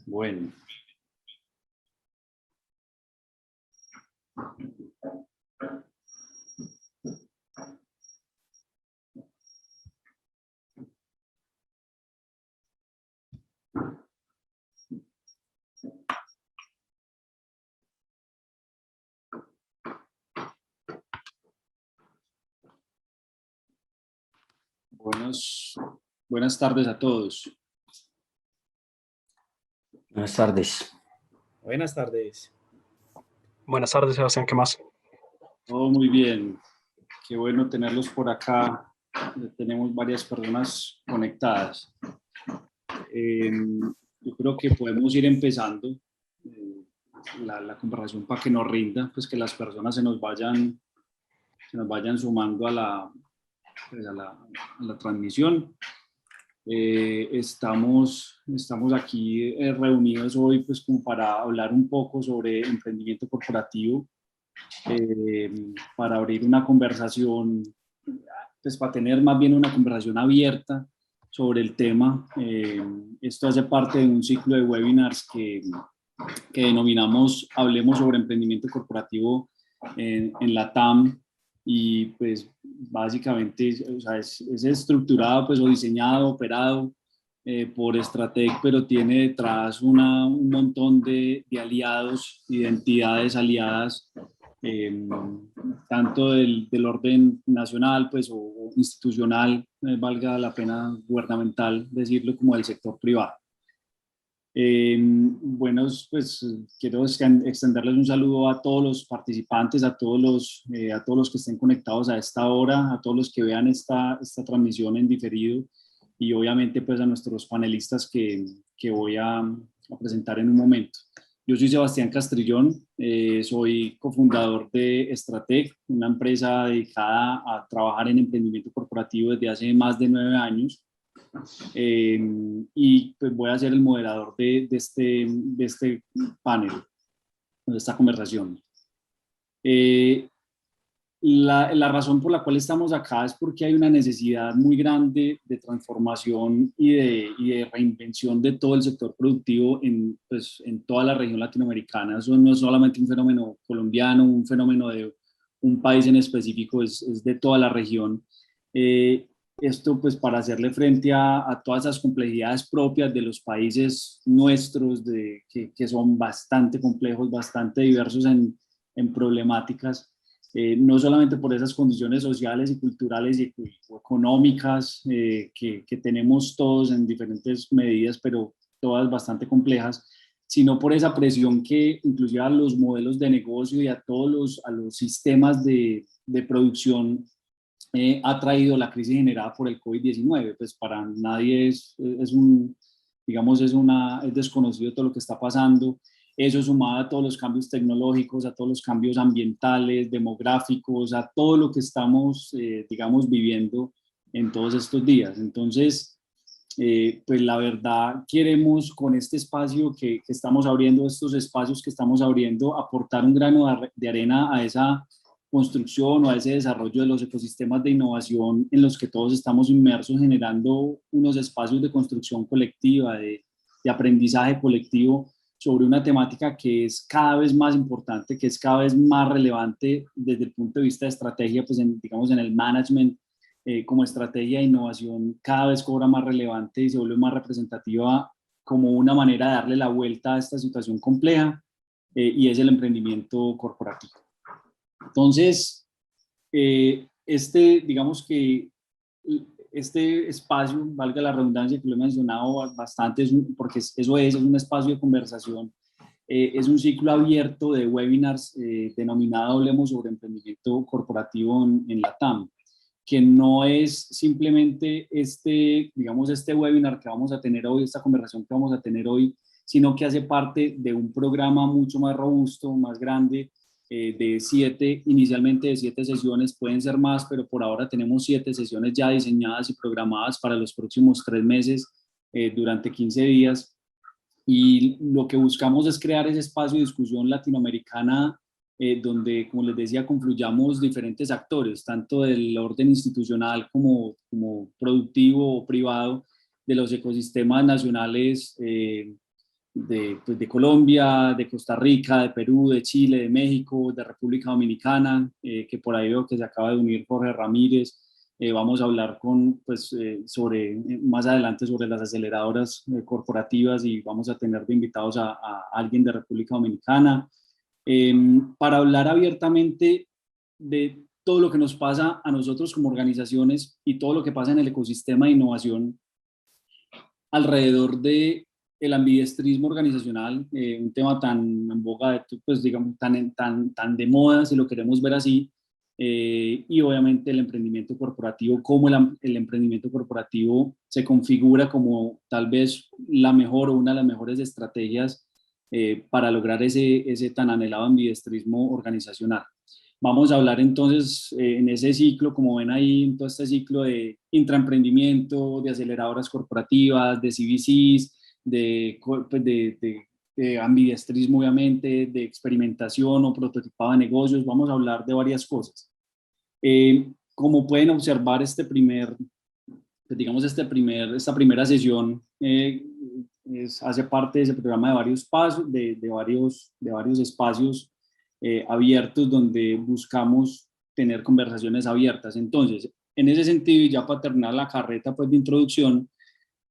Bueno, buenas tardes a todos. Buenas tardes. Buenas tardes. Buenas tardes, Sebastián, ¿qué más? Todo muy bien. Qué bueno tenerlos por acá. Tenemos varias personas conectadas. Yo creo que podemos ir empezando la conversación para que nos rinda, pues que las personas se nos vayan sumando a la transmisión. Estamos aquí reunidos hoy pues como para hablar un poco sobre emprendimiento corporativo, para abrir una conversación, pues para tener más bien una conversación abierta sobre el tema. Esto hace parte de un ciclo de webinars que denominamos Hablemos sobre emprendimiento corporativo en la TAM, y pues básicamente o sea, es estructurado pues, o diseñado, operado por Stratec, pero tiene detrás un montón de aliados y de entidades aliadas, tanto del orden nacional pues, o institucional, valga la pena gubernamental decirlo, como del sector privado. Bueno, pues quiero extenderles un saludo a todos los participantes, a todos los que estén conectados a esta hora, a todos los que vean esta transmisión en diferido, y obviamente pues a nuestros panelistas que voy a presentar en un momento. Yo soy Sebastián Castrillón, soy cofundador de Stratec, una empresa dedicada a trabajar en emprendimiento corporativo desde hace más de 9 años. Y pues voy a ser el moderador de este panel, de esta conversación. La razón por la cual estamos acá es porque hay una necesidad muy grande de transformación y de reinvención de todo el sector productivo pues, en toda la región latinoamericana. Eso no es solamente un fenómeno colombiano, un fenómeno de un país en específico, es de toda la región. Esto pues para hacerle frente a todas esas complejidades propias de los países nuestros, que son bastante complejos, bastante diversos en problemáticas, no solamente por esas condiciones sociales y culturales y económicas que tenemos todos en diferentes medidas, pero todas bastante complejas, sino por esa presión que inclusive a los modelos de negocio y a todos los sistemas de producción ha traído la crisis generada por el COVID-19. Pues para nadie es desconocido todo lo que está pasando. Eso sumado a todos los cambios tecnológicos, a todos los cambios ambientales, demográficos, a todo lo que estamos, viviendo en todos estos días. Entonces, pues la verdad queremos con este espacio que estamos abriendo, estos espacios que estamos abriendo, aportar un grano de arena a esa construcción o a ese desarrollo de los ecosistemas de innovación en los que todos estamos inmersos, generando unos espacios de construcción colectiva, de aprendizaje colectivo sobre una temática que es cada vez más importante, que es cada vez más relevante desde el punto de vista de estrategia, pues en el management, como estrategia de innovación cada vez cobra más relevante y se vuelve más representativa como una manera de darle la vuelta a esta situación compleja, y es el emprendimiento corporativo. Entonces, digamos que este espacio, valga la redundancia que lo he mencionado bastante, porque eso es un espacio de conversación, es un ciclo abierto de webinars denominado Hablemos sobre emprendimiento corporativo en la TAM, que no es simplemente este webinar que vamos a tener hoy, esta conversación que vamos a tener hoy, sino que hace parte de un programa mucho más robusto, más grande, inicialmente de 7 sesiones, pueden ser más, pero por ahora tenemos 7 sesiones ya diseñadas y programadas para los próximos 3 meses, durante 15 días. Y lo que buscamos es crear ese espacio de discusión latinoamericana, donde, como les decía, confluyamos diferentes actores, tanto del orden institucional como productivo o privado, de los ecosistemas nacionales, pues, de Colombia, de Costa Rica, de Perú, de Chile, de México, de República Dominicana, que por ahí veo que se acaba de unir Jorge Ramírez. Vamos a hablar más adelante sobre las aceleradoras corporativas y vamos a tener de invitados a alguien de República Dominicana para hablar abiertamente de todo lo que nos pasa a nosotros como organizaciones y todo lo que pasa en el ecosistema de innovación alrededor de el ambidiestrismo organizacional, un tema tan en boga, pues digamos, tan de moda, si lo queremos ver así, y obviamente el emprendimiento corporativo, cómo el emprendimiento corporativo se configura como tal vez la mejor o una de las mejores estrategias para lograr ese tan anhelado ambidiestrismo organizacional. Vamos a hablar entonces en ese ciclo, como ven ahí, en todo este ciclo de intraemprendimiento, de aceleradoras corporativas, de CVCs, de ambidiestrismo obviamente, de experimentación o prototipado de negocios. Vamos a hablar de varias cosas. Como pueden observar, esta primera sesión hace parte de ese programa de varios pasos, de varios espacios abiertos donde buscamos tener conversaciones abiertas. Entonces, en ese sentido, y ya para terminar la carreta pues, de introducción,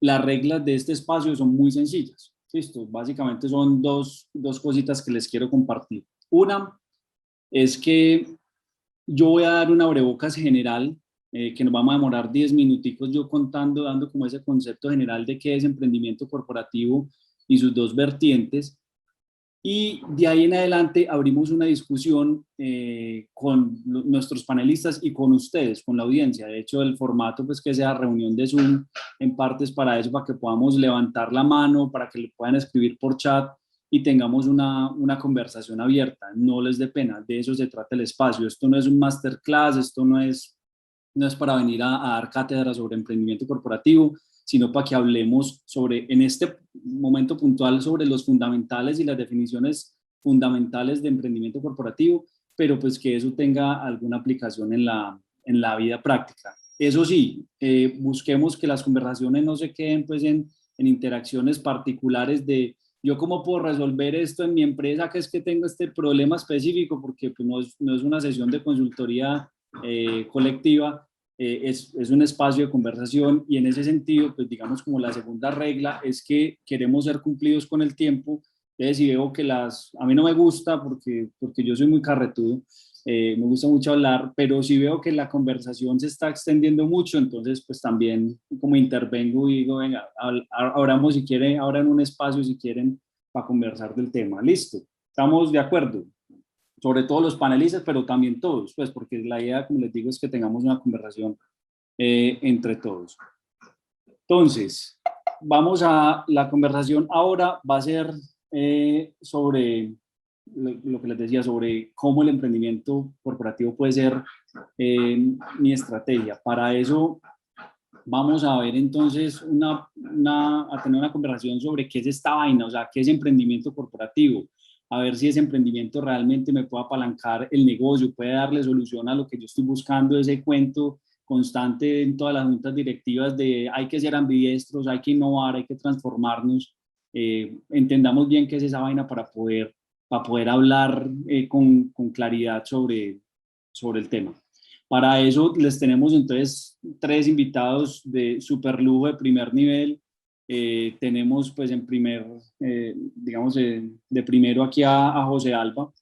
las reglas de este espacio son muy sencillas. ¿Listo? Básicamente son dos cositas que les quiero compartir. Una es que yo voy a dar una abrebocas general que nos vamos a demorar 10 minuticos yo contando, dando como ese concepto general de qué es emprendimiento corporativo y sus dos vertientes. Y de ahí en adelante abrimos una discusión con nuestros panelistas y con ustedes, con la audiencia. De hecho, el formato pues que sea reunión de Zoom en parte es para eso, para que podamos levantar la mano, para que le puedan escribir por chat y tengamos una conversación abierta. No les dé pena, de eso se trata el espacio. Esto no es un masterclass, esto no es para venir a dar cátedra sobre emprendimiento corporativo, sino para que hablemos sobre, en este momento puntual, sobre los fundamentales y las definiciones fundamentales de emprendimiento corporativo, pero pues que eso tenga alguna aplicación en la vida práctica. Eso sí, busquemos que las conversaciones no se queden pues en interacciones particulares de yo cómo puedo resolver esto en mi empresa, que es que tengo este problema específico, porque pues, no es una sesión de consultoría colectiva, es un espacio de conversación y en ese sentido, pues digamos como la segunda regla es que queremos ser cumplidos con el tiempo. Entonces, si veo que a mí no me gusta porque yo soy muy carretudo, me gusta mucho hablar, pero si veo que la conversación se está extendiendo mucho, entonces pues también como intervengo y digo, venga, abramos si quieren, abran un espacio si quieren para conversar del tema. Listo, ¿estamos de acuerdo? Sobre todo los panelistas, pero también todos, pues porque la idea, como les digo, es que tengamos una conversación entre todos. Entonces, vamos a la conversación ahora, va a ser sobre lo que les decía, sobre cómo el emprendimiento corporativo puede ser mi estrategia. Para eso vamos a ver entonces a tener una conversación sobre qué es esta vaina, o sea, qué es emprendimiento corporativo, a ver si ese emprendimiento realmente me puede apalancar el negocio, puede darle solución a lo que yo estoy buscando, ese cuento constante en todas las juntas directivas de hay que ser ambidiestros, hay que innovar, hay que transformarnos, entendamos bien qué es esa vaina para poder hablar con claridad sobre el tema. Para eso les tenemos entonces 3 invitados de super lujo de primer nivel. Tenemos pues digamos de primero aquí a José Alba,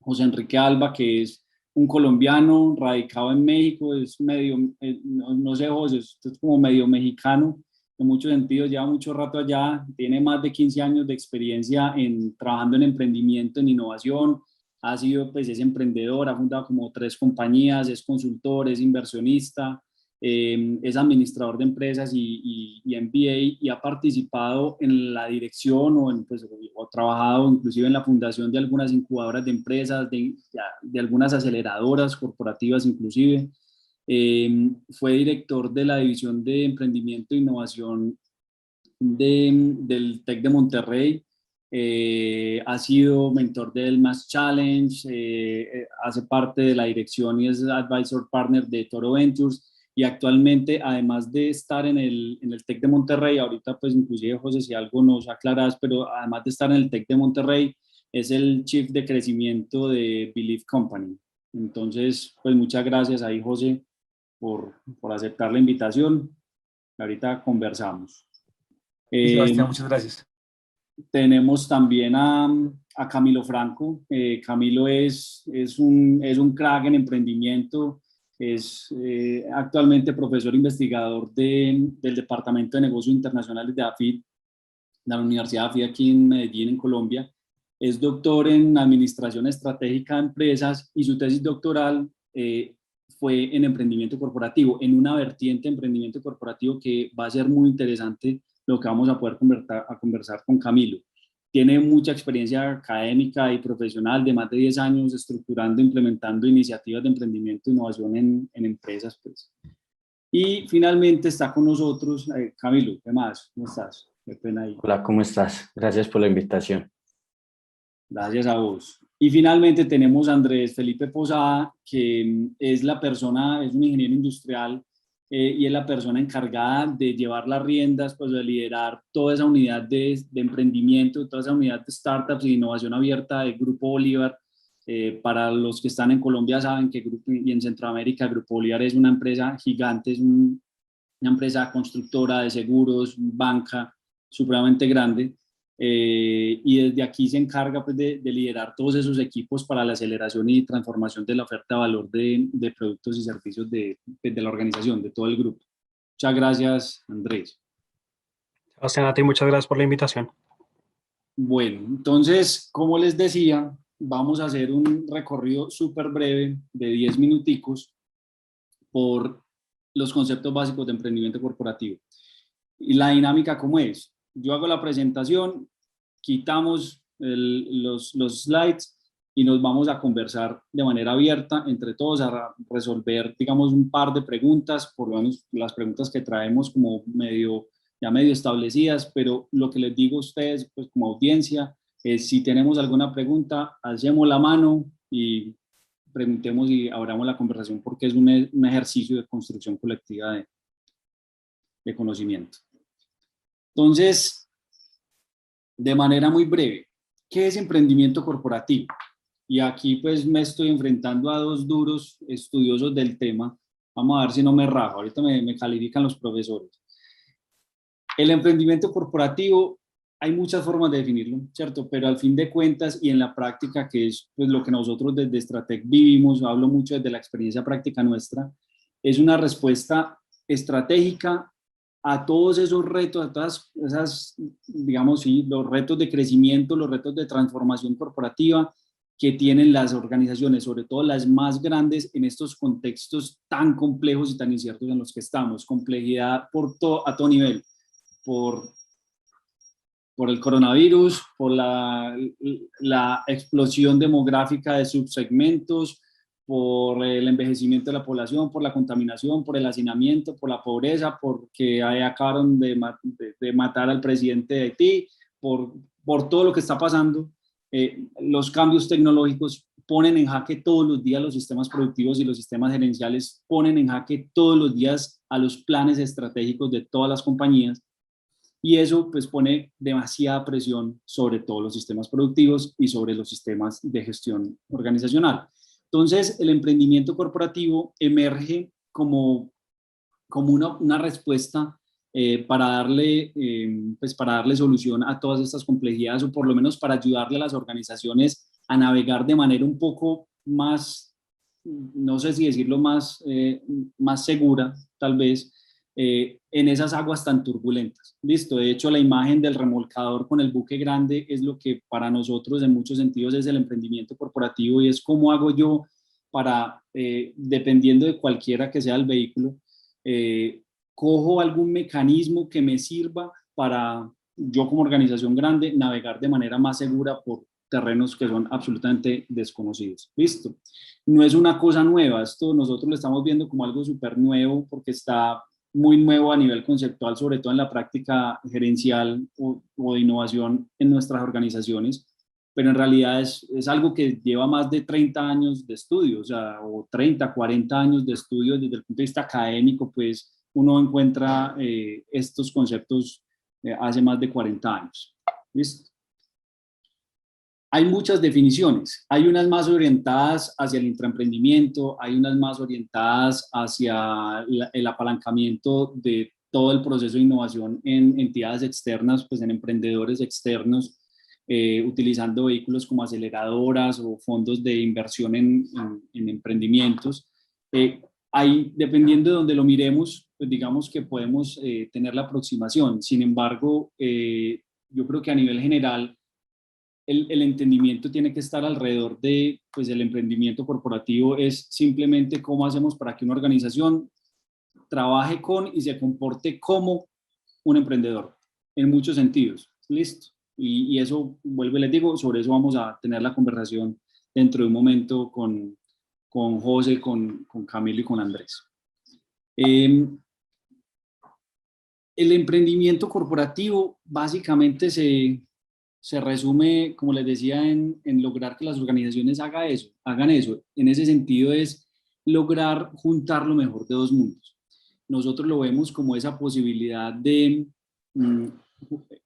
José Enrique Alba, que es un colombiano radicado en México, es medio, no sé José, es como medio mexicano, en muchos sentidos, lleva mucho rato allá, tiene más de 15 años de experiencia trabajando en emprendimiento, en innovación, ha sido, pues es emprendedor, ha fundado como 3 compañías, es consultor, es inversionista, es administrador de empresas y MBA y ha participado en la dirección o trabajado inclusive en la fundación de algunas incubadoras de empresas, de algunas aceleradoras corporativas inclusive. Fue director de la división de emprendimiento e innovación del TEC de Monterrey. Ha sido mentor del Mass Challenge, hace parte de la dirección y es Advisor Partner de Toro Ventures y actualmente, además de estar en el TEC de Monterrey, ahorita pues inclusive José, si algo nos aclaras, pero además de estar en el TEC de Monterrey, es el Chief de Crecimiento de Believe Company. Entonces, pues muchas gracias ahí, José, por aceptar la invitación. Ahorita conversamos. Sebastián, muchas gracias. Tenemos también a Camilo Franco. Camilo es un crack en emprendimiento, es actualmente profesor investigador del Departamento de Negocios Internacionales de AFID, de la Universidad de AFID aquí en Medellín, en Colombia. Es doctor en Administración Estratégica de Empresas y su tesis doctoral fue en emprendimiento corporativo, en una vertiente de emprendimiento corporativo que va a ser muy interesante lo que vamos a poder conversar con Camilo. Tiene mucha experiencia académica y profesional de más de 10 años estructurando e implementando iniciativas de emprendimiento e innovación en empresas. Pues. Y finalmente está con nosotros Camilo. ¿Qué más? ¿Cómo estás? Qué pena ahí. Hola, ¿cómo estás? Gracias por la invitación. Gracias a vos. Y finalmente tenemos a Andrés Felipe Posada, que es un ingeniero industrial y es la persona encargada de llevar las riendas, pues de liderar toda esa unidad de emprendimiento, toda esa unidad de startups y de innovación abierta del Grupo Bolívar. Para los que están en Colombia saben que y en Centroamérica Grupo Bolívar es una empresa gigante, es una empresa constructora de seguros, banca, supremamente grande. Y desde aquí se encarga pues, de liderar todos esos equipos para la aceleración y transformación de la oferta de valor de productos y servicios de la organización, de todo el grupo. Muchas gracias, Andrés. Sebastián, a ti muchas gracias por la invitación. Bueno, entonces, como les decía, vamos a hacer un recorrido súper breve de 10 minuticos por los conceptos básicos de emprendimiento corporativo. Y la dinámica, ¿cómo es? Yo hago la presentación, quitamos los slides y nos vamos a conversar de manera abierta entre todos a resolver, digamos, un par de preguntas, por lo menos las preguntas que traemos como ya medio establecidas, pero lo que les digo a ustedes, pues como audiencia, es si tenemos alguna pregunta, alcemos la mano y preguntemos y abramos la conversación porque es un ejercicio de construcción colectiva de conocimiento. Entonces, de manera muy breve, ¿qué es emprendimiento corporativo? Y aquí pues me estoy enfrentando a dos duros estudiosos del tema. Vamos a ver si no me rajo, ahorita me califican los profesores. El emprendimiento corporativo, hay muchas formas de definirlo, ¿cierto? Pero al fin de cuentas y en la práctica, que es pues, lo que nosotros desde Stratec vivimos, hablo mucho desde la experiencia práctica nuestra, es una respuesta estratégica a todos esos retos, a todas esas, digamos, sí, los retos de crecimiento, los retos de transformación corporativa que tienen las organizaciones, sobre todo las más grandes en estos contextos tan complejos y tan inciertos en los que estamos. Complejidad a todo nivel, por el coronavirus, por la explosión demográfica de subsegmentos, por el envejecimiento de la población, por la contaminación, por el hacinamiento, por la pobreza, porque ahí acabaron de matar al presidente de Haití, por todo lo que está pasando. Los cambios tecnológicos ponen en jaque todos los días los sistemas productivos y los sistemas gerenciales, ponen en jaque todos los días a los planes estratégicos de todas las compañías. Y eso pues pone demasiada presión sobre todos los sistemas productivos y sobre los sistemas de gestión organizacional. Entonces, el emprendimiento corporativo emerge como una respuesta para darle solución a todas estas complejidades, o por lo menos para ayudarle a las organizaciones a navegar de manera un poco más, no sé si decirlo más segura, tal vez, en esas aguas tan turbulentas. Listo, de hecho la imagen del remolcador con el buque grande es lo que para nosotros en muchos sentidos es el emprendimiento corporativo, y es cómo hago yo para, dependiendo de cualquiera que sea el vehículo, cojo algún mecanismo que me sirva para yo como organización grande navegar de manera más segura por terrenos que son absolutamente desconocidos. Listo. No es una cosa nueva, esto nosotros lo estamos viendo como algo súper nuevo porque está muy nuevo a nivel conceptual, sobre todo en la práctica gerencial o de innovación en nuestras organizaciones, pero en realidad es algo que lleva más de 30 años de estudio, o sea, o 30, 40 años de estudio desde el punto de vista académico, pues uno encuentra estos conceptos hace más de 40 años. ¿Listo? Hay muchas definiciones, hay unas más orientadas hacia el intraemprendimiento, hay unas más orientadas hacia el apalancamiento de todo el proceso de innovación en entidades externas, pues en emprendedores externos, utilizando vehículos como aceleradoras o fondos de inversión en emprendimientos. Ahí, dependiendo de donde lo miremos, pues digamos que podemos tener la aproximación. Sin embargo, yo creo que a nivel general, el entendimiento tiene que estar alrededor de, pues el emprendimiento corporativo es simplemente cómo hacemos para que una organización trabaje con y se comporte como un emprendedor, en muchos sentidos. ¿Listo? Y eso, vuelvo y les digo, sobre eso vamos a tener la conversación dentro de un momento con José, con Camilo y con Andrés. El emprendimiento corporativo básicamente se resume, como les decía, en lograr que las organizaciones hagan eso. En ese sentido es lograr juntar lo mejor de dos mundos. Nosotros lo vemos como esa posibilidad de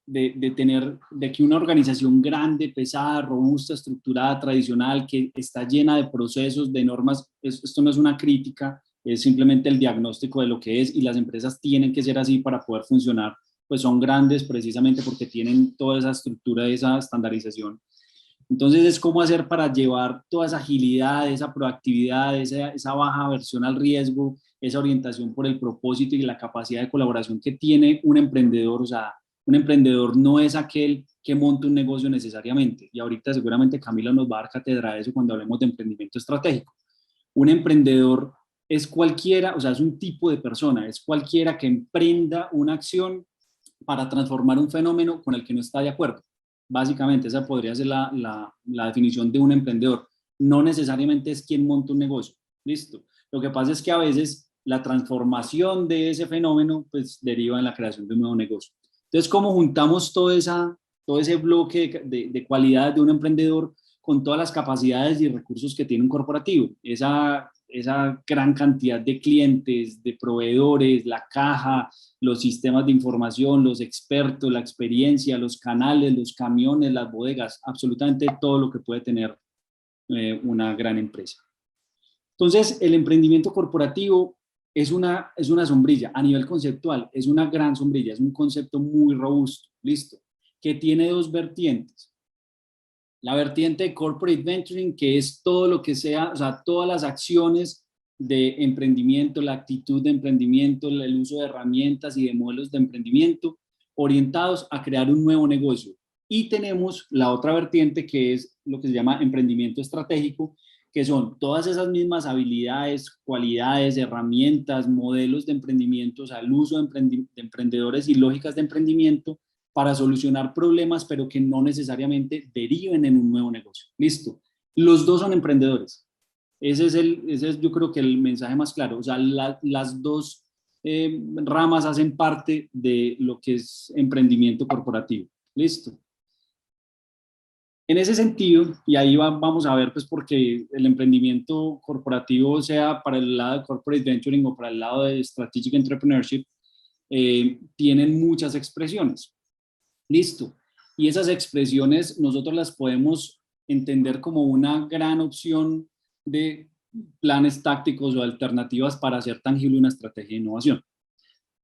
que una organización grande, pesada, robusta, estructurada, tradicional, que está llena de procesos, de normas, esto no es una crítica, es simplemente el diagnóstico de lo que es, y las empresas tienen que ser así para poder funcionar, pues son grandes precisamente porque tienen toda esa estructura, esa estandarización. Entonces es cómo hacer para llevar toda esa agilidad, esa proactividad, esa baja aversión al riesgo, esa orientación por el propósito y la capacidad de colaboración que tiene un emprendedor. O sea, un emprendedor no es aquel que monta un negocio necesariamente, y ahorita seguramente Camila nos va a dar cátedra de eso cuando hablemos de emprendimiento estratégico. Un emprendedor es cualquiera, o sea, es un tipo de persona, es cualquiera que emprenda una acción para transformar un fenómeno con el que no está de acuerdo. Básicamente esa podría ser la definición de un emprendedor. No necesariamente es quien monta un negocio. Listo. Lo que pasa es que a veces la transformación de ese fenómeno pues deriva en la creación de un nuevo negocio. Entonces, ¿cómo juntamos todo ese bloque de cualidades de un emprendedor con todas las capacidades y recursos que tiene un corporativo? Esa gran cantidad de clientes, de proveedores, la caja, los sistemas de información, los expertos, la experiencia, los canales, los camiones, las bodegas, absolutamente todo lo que puede tener una gran empresa. Entonces, el emprendimiento corporativo es una sombrilla a nivel conceptual, es una gran sombrilla, es un concepto muy robusto, listo, que tiene dos vertientes. La vertiente de corporate venturing, que es todo lo que sea, o sea, todas las acciones de emprendimiento, la actitud de emprendimiento, el uso de herramientas y de modelos de emprendimiento orientados a crear un nuevo negocio. Y tenemos la otra vertiente, que es lo que se llama emprendimiento estratégico, que son todas esas mismas habilidades, cualidades, herramientas, modelos de emprendimiento, o sea, el uso de emprendedores y lógicas de emprendimiento para solucionar problemas, pero que no necesariamente deriven en un nuevo negocio. Listo. Los dos son emprendedores. Ese es yo creo que el mensaje más claro. O sea, las dos ramas hacen parte de lo que es emprendimiento corporativo. Listo. En ese sentido, y ahí vamos a ver, pues, porque el emprendimiento corporativo, sea para el lado de corporate venturing o para el lado de strategic entrepreneurship, tienen muchas expresiones. Listo. Y esas expresiones nosotros las podemos entender como una gran opción de planes tácticos o alternativas para hacer tangible una estrategia de innovación.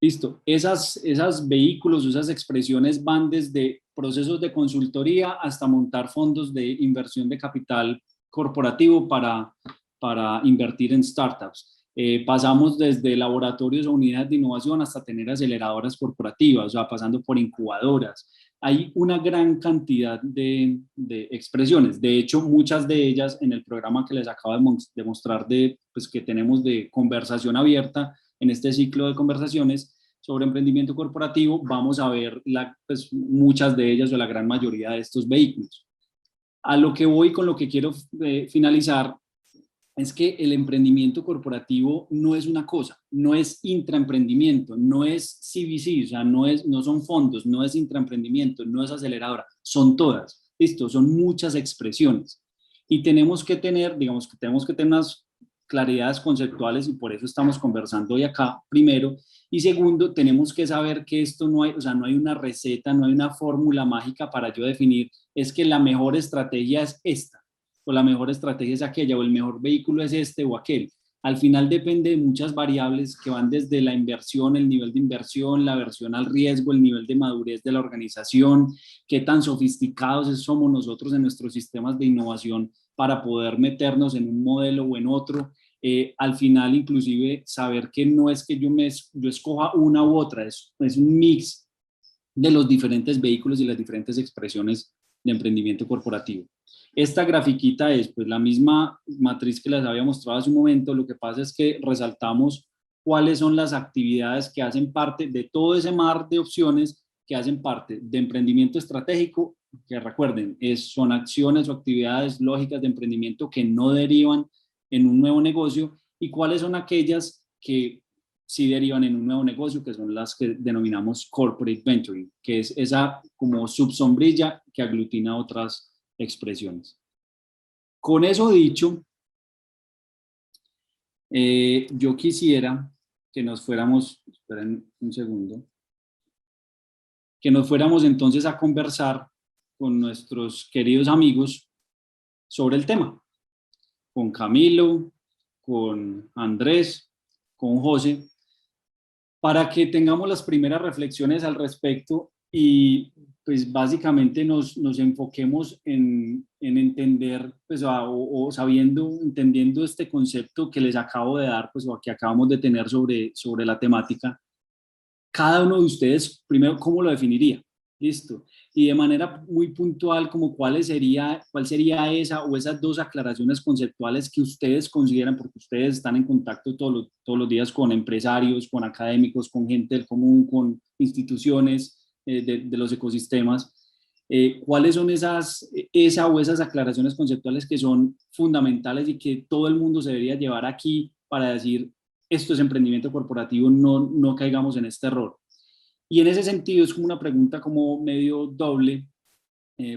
Listo. Esas vehículos, esas expresiones van desde procesos de consultoría hasta montar fondos de inversión de capital corporativo para invertir en startups. Pasamos desde laboratorios o unidades de innovación hasta tener aceleradoras corporativas, o sea, pasando por incubadoras. Hay una gran cantidad de expresiones. De hecho, muchas de ellas en el programa que les acabo de mostrar, pues, que tenemos de conversación abierta, en este ciclo de conversaciones sobre emprendimiento corporativo, vamos a ver pues, muchas de ellas o la gran mayoría de estos vehículos. A lo que voy, con lo que quiero finalizar, es que el emprendimiento corporativo no es una cosa, no es intraemprendimiento, no es CVC, o sea, no son fondos, no es intraemprendimiento, no es aceleradora, son todas. Listo, son muchas expresiones. Y tenemos que tener, digamos que tenemos que tener unas claridades conceptuales y por eso estamos conversando hoy acá, primero. Y segundo, tenemos que saber que esto no hay, o sea, no hay una receta, no hay una fórmula mágica para yo definir, es que la mejor estrategia es esta, o la mejor estrategia es aquella, o el mejor vehículo es este o aquel. Al final depende de muchas variables que van desde la inversión, el nivel de inversión, la aversión al riesgo, el nivel de madurez de la organización, qué tan sofisticados somos nosotros en nuestros sistemas de innovación para poder meternos en un modelo o en otro. Al final, inclusive, saber que no es que yo escoja una u otra, es un mix de los diferentes vehículos y las diferentes expresiones de emprendimiento corporativo. Esta grafiquita es pues la misma matriz que les había mostrado hace un momento, lo que pasa es que resaltamos cuáles son las actividades que hacen parte de todo ese mar de opciones que hacen parte de emprendimiento estratégico, que recuerden, son acciones o actividades lógicas de emprendimiento que no derivan en un nuevo negocio, y cuáles son aquellas que sí derivan en un nuevo negocio, que son las que denominamos corporate venturing, que es esa como subsombrilla que aglutina otras expresiones. Con eso dicho, yo quisiera que nos fuéramos, esperen un segundo, que nos fuéramos entonces a conversar con nuestros queridos amigos sobre el tema, con Camilo, con Andrés, con José, para que tengamos las primeras reflexiones al respecto y pues básicamente nos enfoquemos en entender, pues, o sabiendo, entendiendo este concepto que les acabo de dar, pues, o que acabamos de tener sobre la temática. Cada uno de ustedes, primero, ¿cómo lo definiría? Listo. Y de manera muy puntual, como cuál sería esa o esas dos aclaraciones conceptuales que ustedes consideran, porque ustedes están en contacto todos los días con empresarios, con académicos, con gente del común, con instituciones de los ecosistemas. ¿Cuáles son esas aclaraciones conceptuales que son fundamentales y que todo el mundo se debería llevar aquí para decir, esto es emprendimiento corporativo, no caigamos en este error? Y en ese sentido es como una pregunta como medio doble,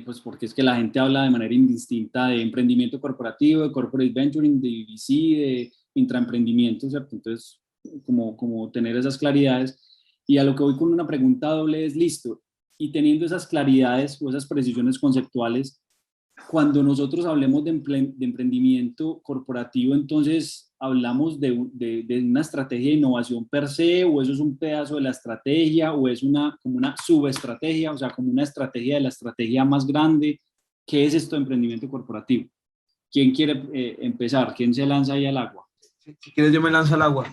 pues porque es que la gente habla de manera indistinta de emprendimiento corporativo, de corporate venturing, de VC, de intraemprendimiento, ¿cierto? Entonces, como tener esas claridades. Y a lo que voy con una pregunta doble es, listo, y teniendo esas claridades o esas precisiones conceptuales, cuando nosotros hablemos de emprendimiento corporativo, entonces hablamos de una estrategia de innovación per se, o eso es un pedazo de la estrategia, o es como una subestrategia, o sea, como una estrategia de la estrategia más grande. ¿Qué es esto de emprendimiento corporativo? ¿Quién quiere empezar? ¿Quién se lanza ahí al agua? Si quieres, yo me lanzo al agua.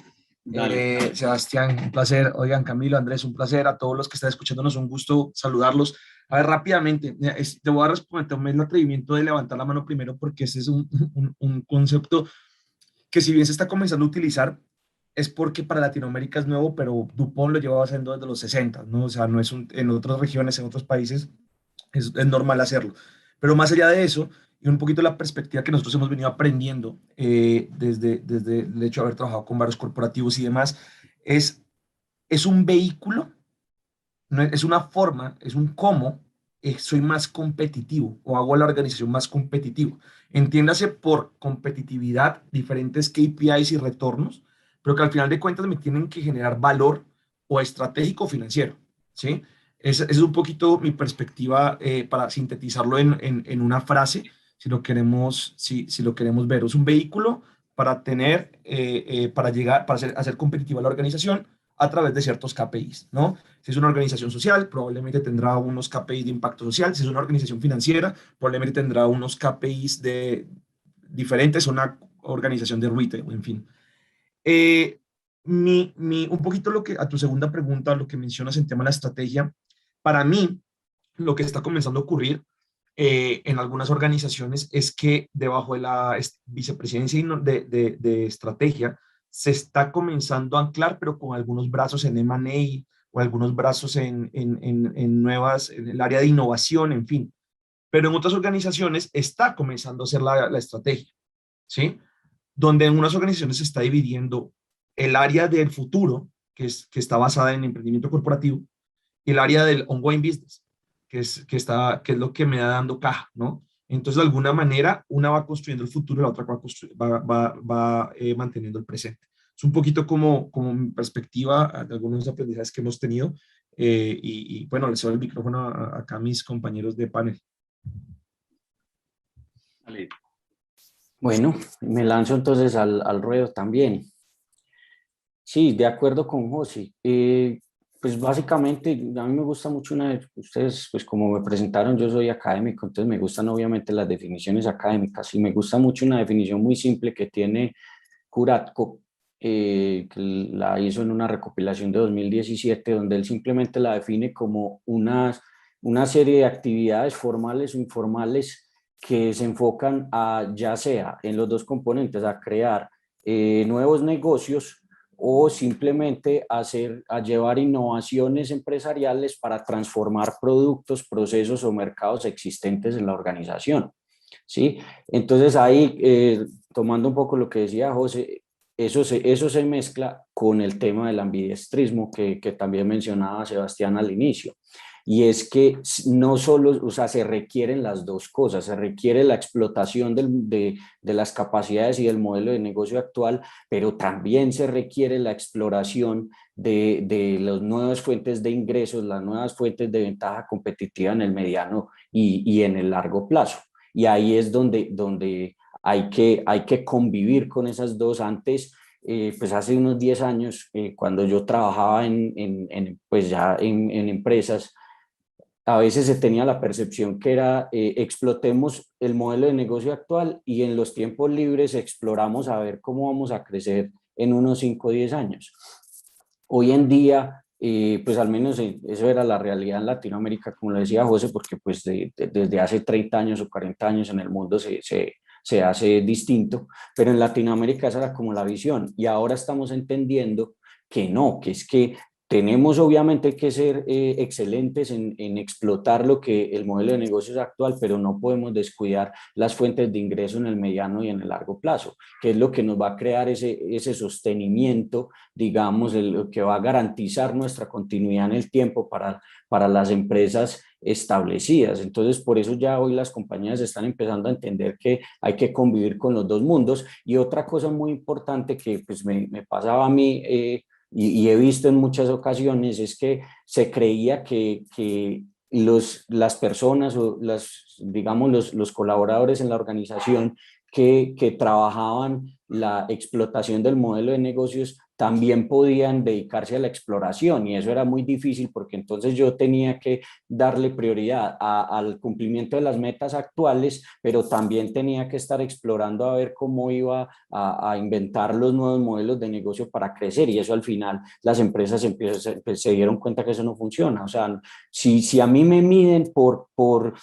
Dale. Sebastián, un placer. Oigan, Camilo, Andrés, un placer. A todos los que están escuchándonos, un gusto saludarlos. A ver, rápidamente, te voy a responder, tomé el atrevimiento de levantar la mano primero porque ese es un concepto que, si bien se está comenzando a utilizar, es porque para Latinoamérica es nuevo, pero DuPont lo llevaba haciendo desde los 60, ¿no? O sea, no es en otras regiones, en otros países, es normal hacerlo. Pero más allá de eso, y un poquito la perspectiva que nosotros hemos venido aprendiendo desde el hecho de haber trabajado con varios corporativos y demás, es un vehículo, no es una forma, es un cómo soy más competitivo o hago a la organización más competitivo. Entiéndase por competitividad, diferentes KPIs y retornos, pero que al final de cuentas me tienen que generar valor o estratégico o financiero, ¿sí? Esa es un poquito mi perspectiva para sintetizarlo en una frase, si lo queremos ver. Es un vehículo para para llegar, para hacer competitiva la organización a través de ciertos KPIs, ¿no? Si es una organización social, probablemente tendrá unos KPIs de impacto social. Si es una organización financiera, probablemente tendrá unos KPIs diferentes, una organización de retail, en fin. Un poquito a tu segunda pregunta, lo que mencionas en tema de la estrategia, para mí, lo que está comenzando a ocurrir en algunas organizaciones es que debajo de la vicepresidencia de estrategia se está comenzando a anclar, pero con algunos brazos en M&A o algunos brazos en el área de innovación, en fin. Pero en otras organizaciones está comenzando a ser la estrategia, ¿sí? Donde en unas organizaciones se está dividiendo el área del futuro, que está basada en emprendimiento corporativo, y el área del ongoing business. que es lo que me da dando caja, ¿no? Entonces, de alguna manera, una va construyendo el futuro y la otra va manteniendo el presente. Es un poquito como mi perspectiva de algunos aprendizajes que hemos tenido. Bueno, les doy el micrófono acá a mis compañeros de panel. Vale. Bueno, me lanzo entonces al ruedo también. Sí, de acuerdo con José. Pues básicamente a mí me gusta mucho ustedes, pues como me presentaron, yo soy académico, entonces me gustan obviamente las definiciones académicas y me gusta mucho una definición muy simple que tiene Kuratko, que la hizo en una recopilación de 2017, donde él simplemente la define como una serie de actividades formales o informales que se enfocan a, ya sea en los dos componentes, a crear nuevos negocios o simplemente a llevar innovaciones empresariales para transformar productos, procesos o mercados existentes en la organización. ¿Sí? Entonces ahí, tomando un poco lo que decía José, eso se mezcla con el tema del ambidiestrismo que también mencionaba Sebastián al inicio. Y es que no solo, o sea, se requieren las dos cosas, se requiere la explotación de las capacidades y del modelo de negocio actual, pero también se requiere la exploración de las nuevas fuentes de ingresos, las nuevas fuentes de ventaja competitiva en el mediano y en el largo plazo. Y ahí es donde hay que convivir con esas dos. Antes, pues hace unos 10 años, cuando yo trabajaba pues ya en empresas, a veces se tenía la percepción que era explotemos el modelo de negocio actual y en los tiempos libres exploramos a ver cómo vamos a crecer en unos 5 o 10 años. Hoy en día, pues al menos eso era la realidad en Latinoamérica, como lo decía José, porque pues desde hace 30 años o 40 años en el mundo se hace distinto, pero en Latinoamérica esa era como la visión y ahora estamos entendiendo que no, que es que tenemos obviamente que ser excelentes en explotar lo que el modelo de negocios actual, pero no podemos descuidar las fuentes de ingreso en el mediano y en el largo plazo, que es lo que nos va a crear ese sostenimiento, digamos, lo que va a garantizar nuestra continuidad en el tiempo para las empresas establecidas. Entonces, por eso ya hoy las compañías están empezando a entender que hay que convivir con los dos mundos. Y otra cosa muy importante que pues me pasaba a mí, y he visto en muchas ocasiones, es que se creía que las personas o digamos los colaboradores en la organización que trabajaban la explotación del modelo de negocios también podían dedicarse a la exploración y eso era muy difícil porque entonces yo tenía que darle prioridad al cumplimiento de las metas actuales, pero también tenía que estar explorando a ver cómo iba a inventar los nuevos modelos de negocio para crecer y eso al final las empresas se dieron cuenta que eso no funciona. O sea, si a mí me miden por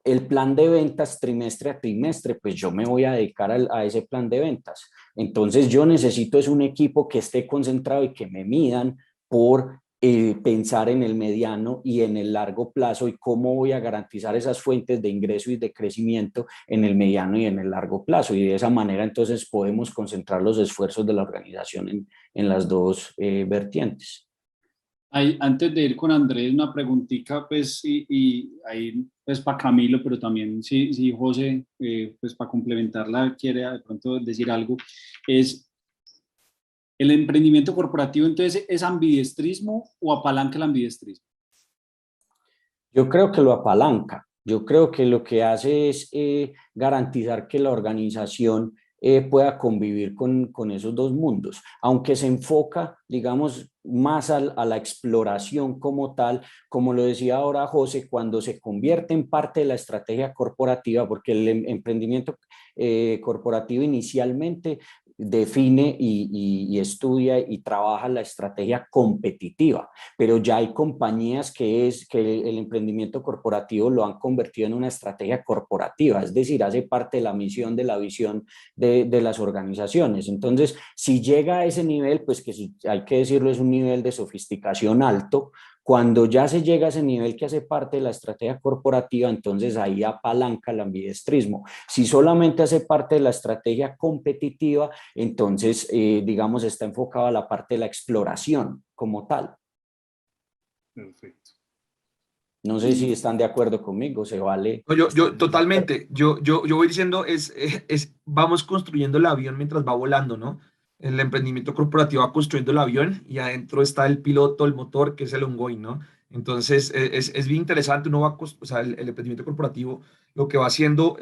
el plan de ventas trimestre a trimestre, pues yo me voy a dedicar a ese plan de ventas. Entonces yo necesito es un equipo que esté concentrado y que me midan por pensar en el mediano y en el largo plazo y cómo voy a garantizar esas fuentes de ingreso y de crecimiento en el mediano y en el largo plazo. Y de esa manera entonces podemos concentrar los esfuerzos de la organización en las dos vertientes. Antes de ir con Andrés, una preguntita, pues, y ahí, pues, para Camilo, pero también, si José, pues, para complementarla, quiere de pronto decir algo, es, ¿el emprendimiento corporativo, entonces, es ambidiestrismo o apalanca el ambidiestrismo? Yo creo que lo apalanca. Yo creo que lo que hace es garantizar que la organización pueda convivir con esos dos mundos, aunque se enfoca, digamos, más a la exploración como tal, como lo decía ahora José, cuando se convierte en parte de la estrategia corporativa, porque el emprendimiento corporativo inicialmente define y estudia y trabaja la estrategia competitiva, pero ya hay compañías que el emprendimiento corporativo lo han convertido en una estrategia corporativa, es decir, hace parte de la misión, de la visión de las organizaciones. Entonces, si llega a ese nivel, pues que hay que decirlo, es un nivel de sofisticación alto. Cuando ya se llega a ese nivel que hace parte de la estrategia corporativa, entonces ahí apalanca el ambidiestrismo. Si solamente hace parte de la estrategia competitiva, entonces, digamos, está enfocado a la parte de la exploración como tal. Perfecto. No sé si están de acuerdo conmigo, se vale. No, yo totalmente, yo voy diciendo, vamos construyendo el avión mientras va volando, ¿no? El emprendimiento corporativo va construyendo el avión y adentro está el piloto, el motor, que es el ongoing, ¿no? Entonces, es bien interesante, uno va, o sea, el emprendimiento corporativo lo que va haciendo,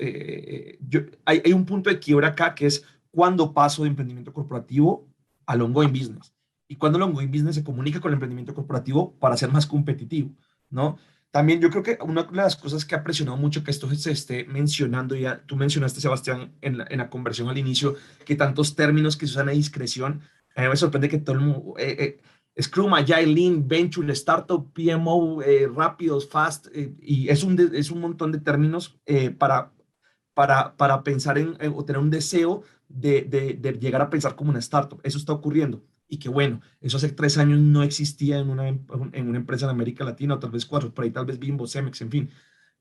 hay un punto de quiebra acá que es cuando paso de emprendimiento corporativo al ongoing business y cuando el ongoing business se comunica con el emprendimiento corporativo para ser más competitivo, ¿no? También yo creo que una de las cosas que ha presionado mucho que esto se esté mencionando, ya tú mencionaste, Sebastián, en la conversión al inicio, que tantos términos que se usan a discreción, a mí me sorprende que todo el mundo, Scrum, Agile, Lean, Venture, Startup, PMO, rápidos, fast, y es un montón de términos para pensar o tener un deseo de llegar a pensar como una startup. Eso está ocurriendo. Y que bueno, eso hace 3 años no existía en una empresa en América Latina, o tal vez 4, por ahí tal vez Bimbo, Cemex, en fin.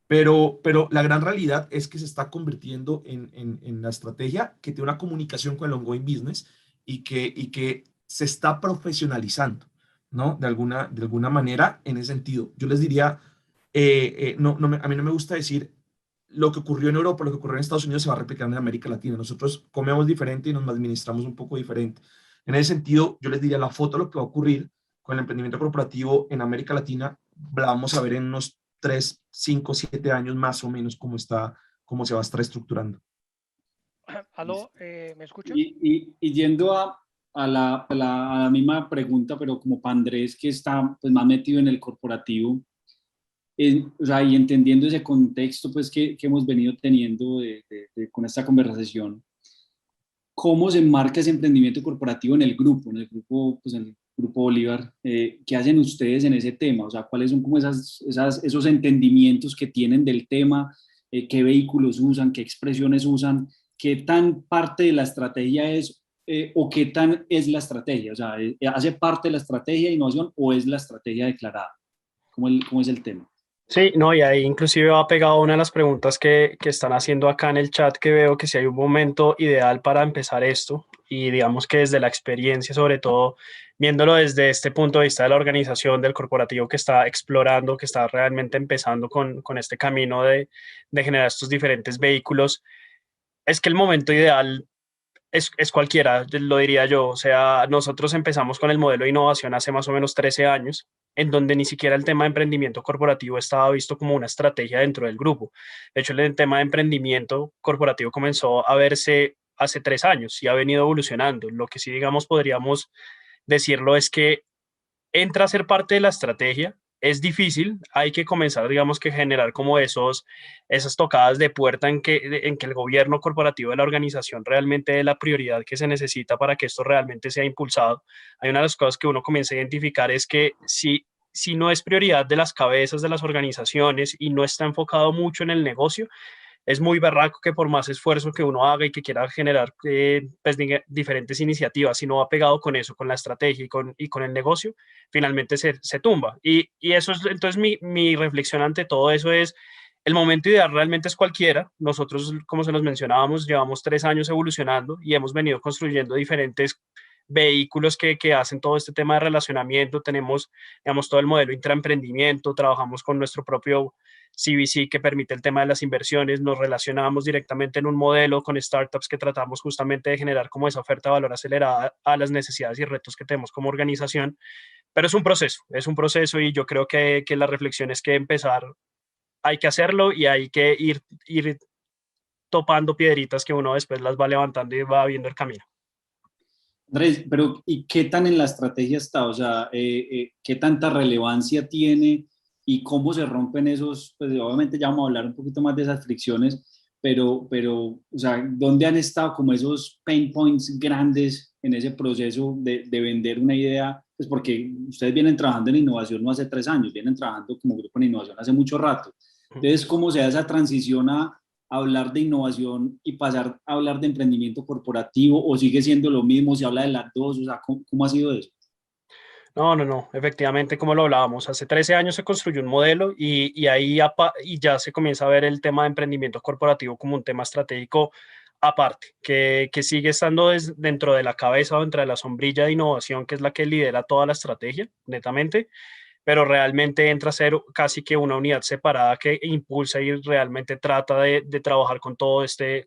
Pero la gran realidad es que se está convirtiendo en la estrategia que tiene una comunicación con el ongoing business y que se está profesionalizando, ¿no? De alguna manera en ese sentido. Yo les diría, a mí no me gusta decir lo que ocurrió en Europa, lo que ocurrió en Estados Unidos se va a replicar en América Latina. Nosotros comemos diferente y nos administramos un poco diferente. En ese sentido, yo les diría la foto de lo que va a ocurrir con el emprendimiento corporativo en América Latina, la vamos a ver en unos 3, 5, 7 años más o menos cómo se va a estar estructurando. ¿Aló? ¿Me escuchan? Y yendo a la misma pregunta, pero como para Andrés, que está pues, más metido en el corporativo, o sea, y entendiendo ese contexto pues, que hemos venido teniendo con esta conversación, ¿cómo se enmarca ese emprendimiento corporativo en el grupo, pues, en el grupo Bolívar? ¿Qué hacen ustedes en ese tema? O sea, ¿cuáles son como esos entendimientos que tienen del tema? ¿Qué vehículos usan? ¿Qué expresiones usan? ¿Qué tan parte de la estrategia es o qué tan es la estrategia? O sea, ¿hace parte de la estrategia de innovación o es la estrategia declarada? ¿Cómo es el tema? Sí, no, y ahí inclusive va pegado una de las preguntas que están haciendo acá en el chat, que veo que si hay un momento ideal para empezar esto, y digamos que desde la experiencia, sobre todo viéndolo desde este punto de vista de la organización, del corporativo que está explorando, que está realmente empezando con este camino de generar estos diferentes vehículos, es que el momento ideal es cualquiera, lo diría yo. O sea, nosotros empezamos con el modelo de innovación hace más o menos 13 años, en donde ni siquiera el tema de emprendimiento corporativo estaba visto como una estrategia dentro del grupo. De hecho, el tema de emprendimiento corporativo comenzó a verse hace 3 años y ha venido evolucionando. Lo que sí, digamos, podríamos decirlo es que entra a ser parte de la estrategia. Es difícil, hay que comenzar, digamos, que generar como esas tocadas de puerta en que el gobierno corporativo de la organización realmente dé la prioridad que se necesita para que esto realmente sea impulsado. Hay una de las cosas que uno comienza a identificar es que si no es prioridad de las cabezas de las organizaciones y no está enfocado mucho en el negocio, es muy berraco que por más esfuerzo que uno haga y que quiera generar pues, diferentes iniciativas, si no va pegado con eso, con la estrategia y con el negocio, finalmente se tumba. Y eso es, entonces mi reflexión ante todo eso es, el momento ideal realmente es cualquiera. Nosotros, como se los mencionábamos, llevamos 3 años evolucionando y hemos venido construyendo diferentes vehículos que hacen todo este tema de relacionamiento. Tenemos, digamos, todo el modelo intraemprendimiento, trabajamos con nuestro propio CVC que permite el tema de las inversiones, nos relacionamos directamente en un modelo con startups que tratamos justamente de generar como esa oferta de valor acelerada a las necesidades y retos que tenemos como organización, pero es un proceso y yo creo que la reflexión es que empezar, hay que hacerlo y hay que ir topando piedritas que uno después las va levantando y va viendo el camino. Andrés, pero ¿y qué tan en la estrategia está? O sea, ¿qué tanta relevancia tiene y cómo se rompen esos? Pues obviamente ya vamos a hablar un poquito más de esas fricciones, pero o sea, ¿dónde han estado como esos pain points grandes en ese proceso de vender una idea? Pues porque ustedes vienen trabajando en innovación no hace 3 años, vienen trabajando como grupo en innovación hace mucho rato. Entonces, ¿cómo se da esa transición a hablar de innovación y pasar a hablar de emprendimiento corporativo, o sigue siendo lo mismo, se habla de las dos? O sea, ¿cómo ha sido eso? No. Efectivamente, como lo hablábamos, hace 13 años se construyó un modelo y ahí y ya se comienza a ver el tema de emprendimiento corporativo como un tema estratégico aparte, que sigue estando dentro de la cabeza o dentro de la sombrilla de innovación, que es la que lidera toda la estrategia, netamente, pero realmente entra a ser casi que una unidad separada que impulsa y realmente trata de trabajar con todo este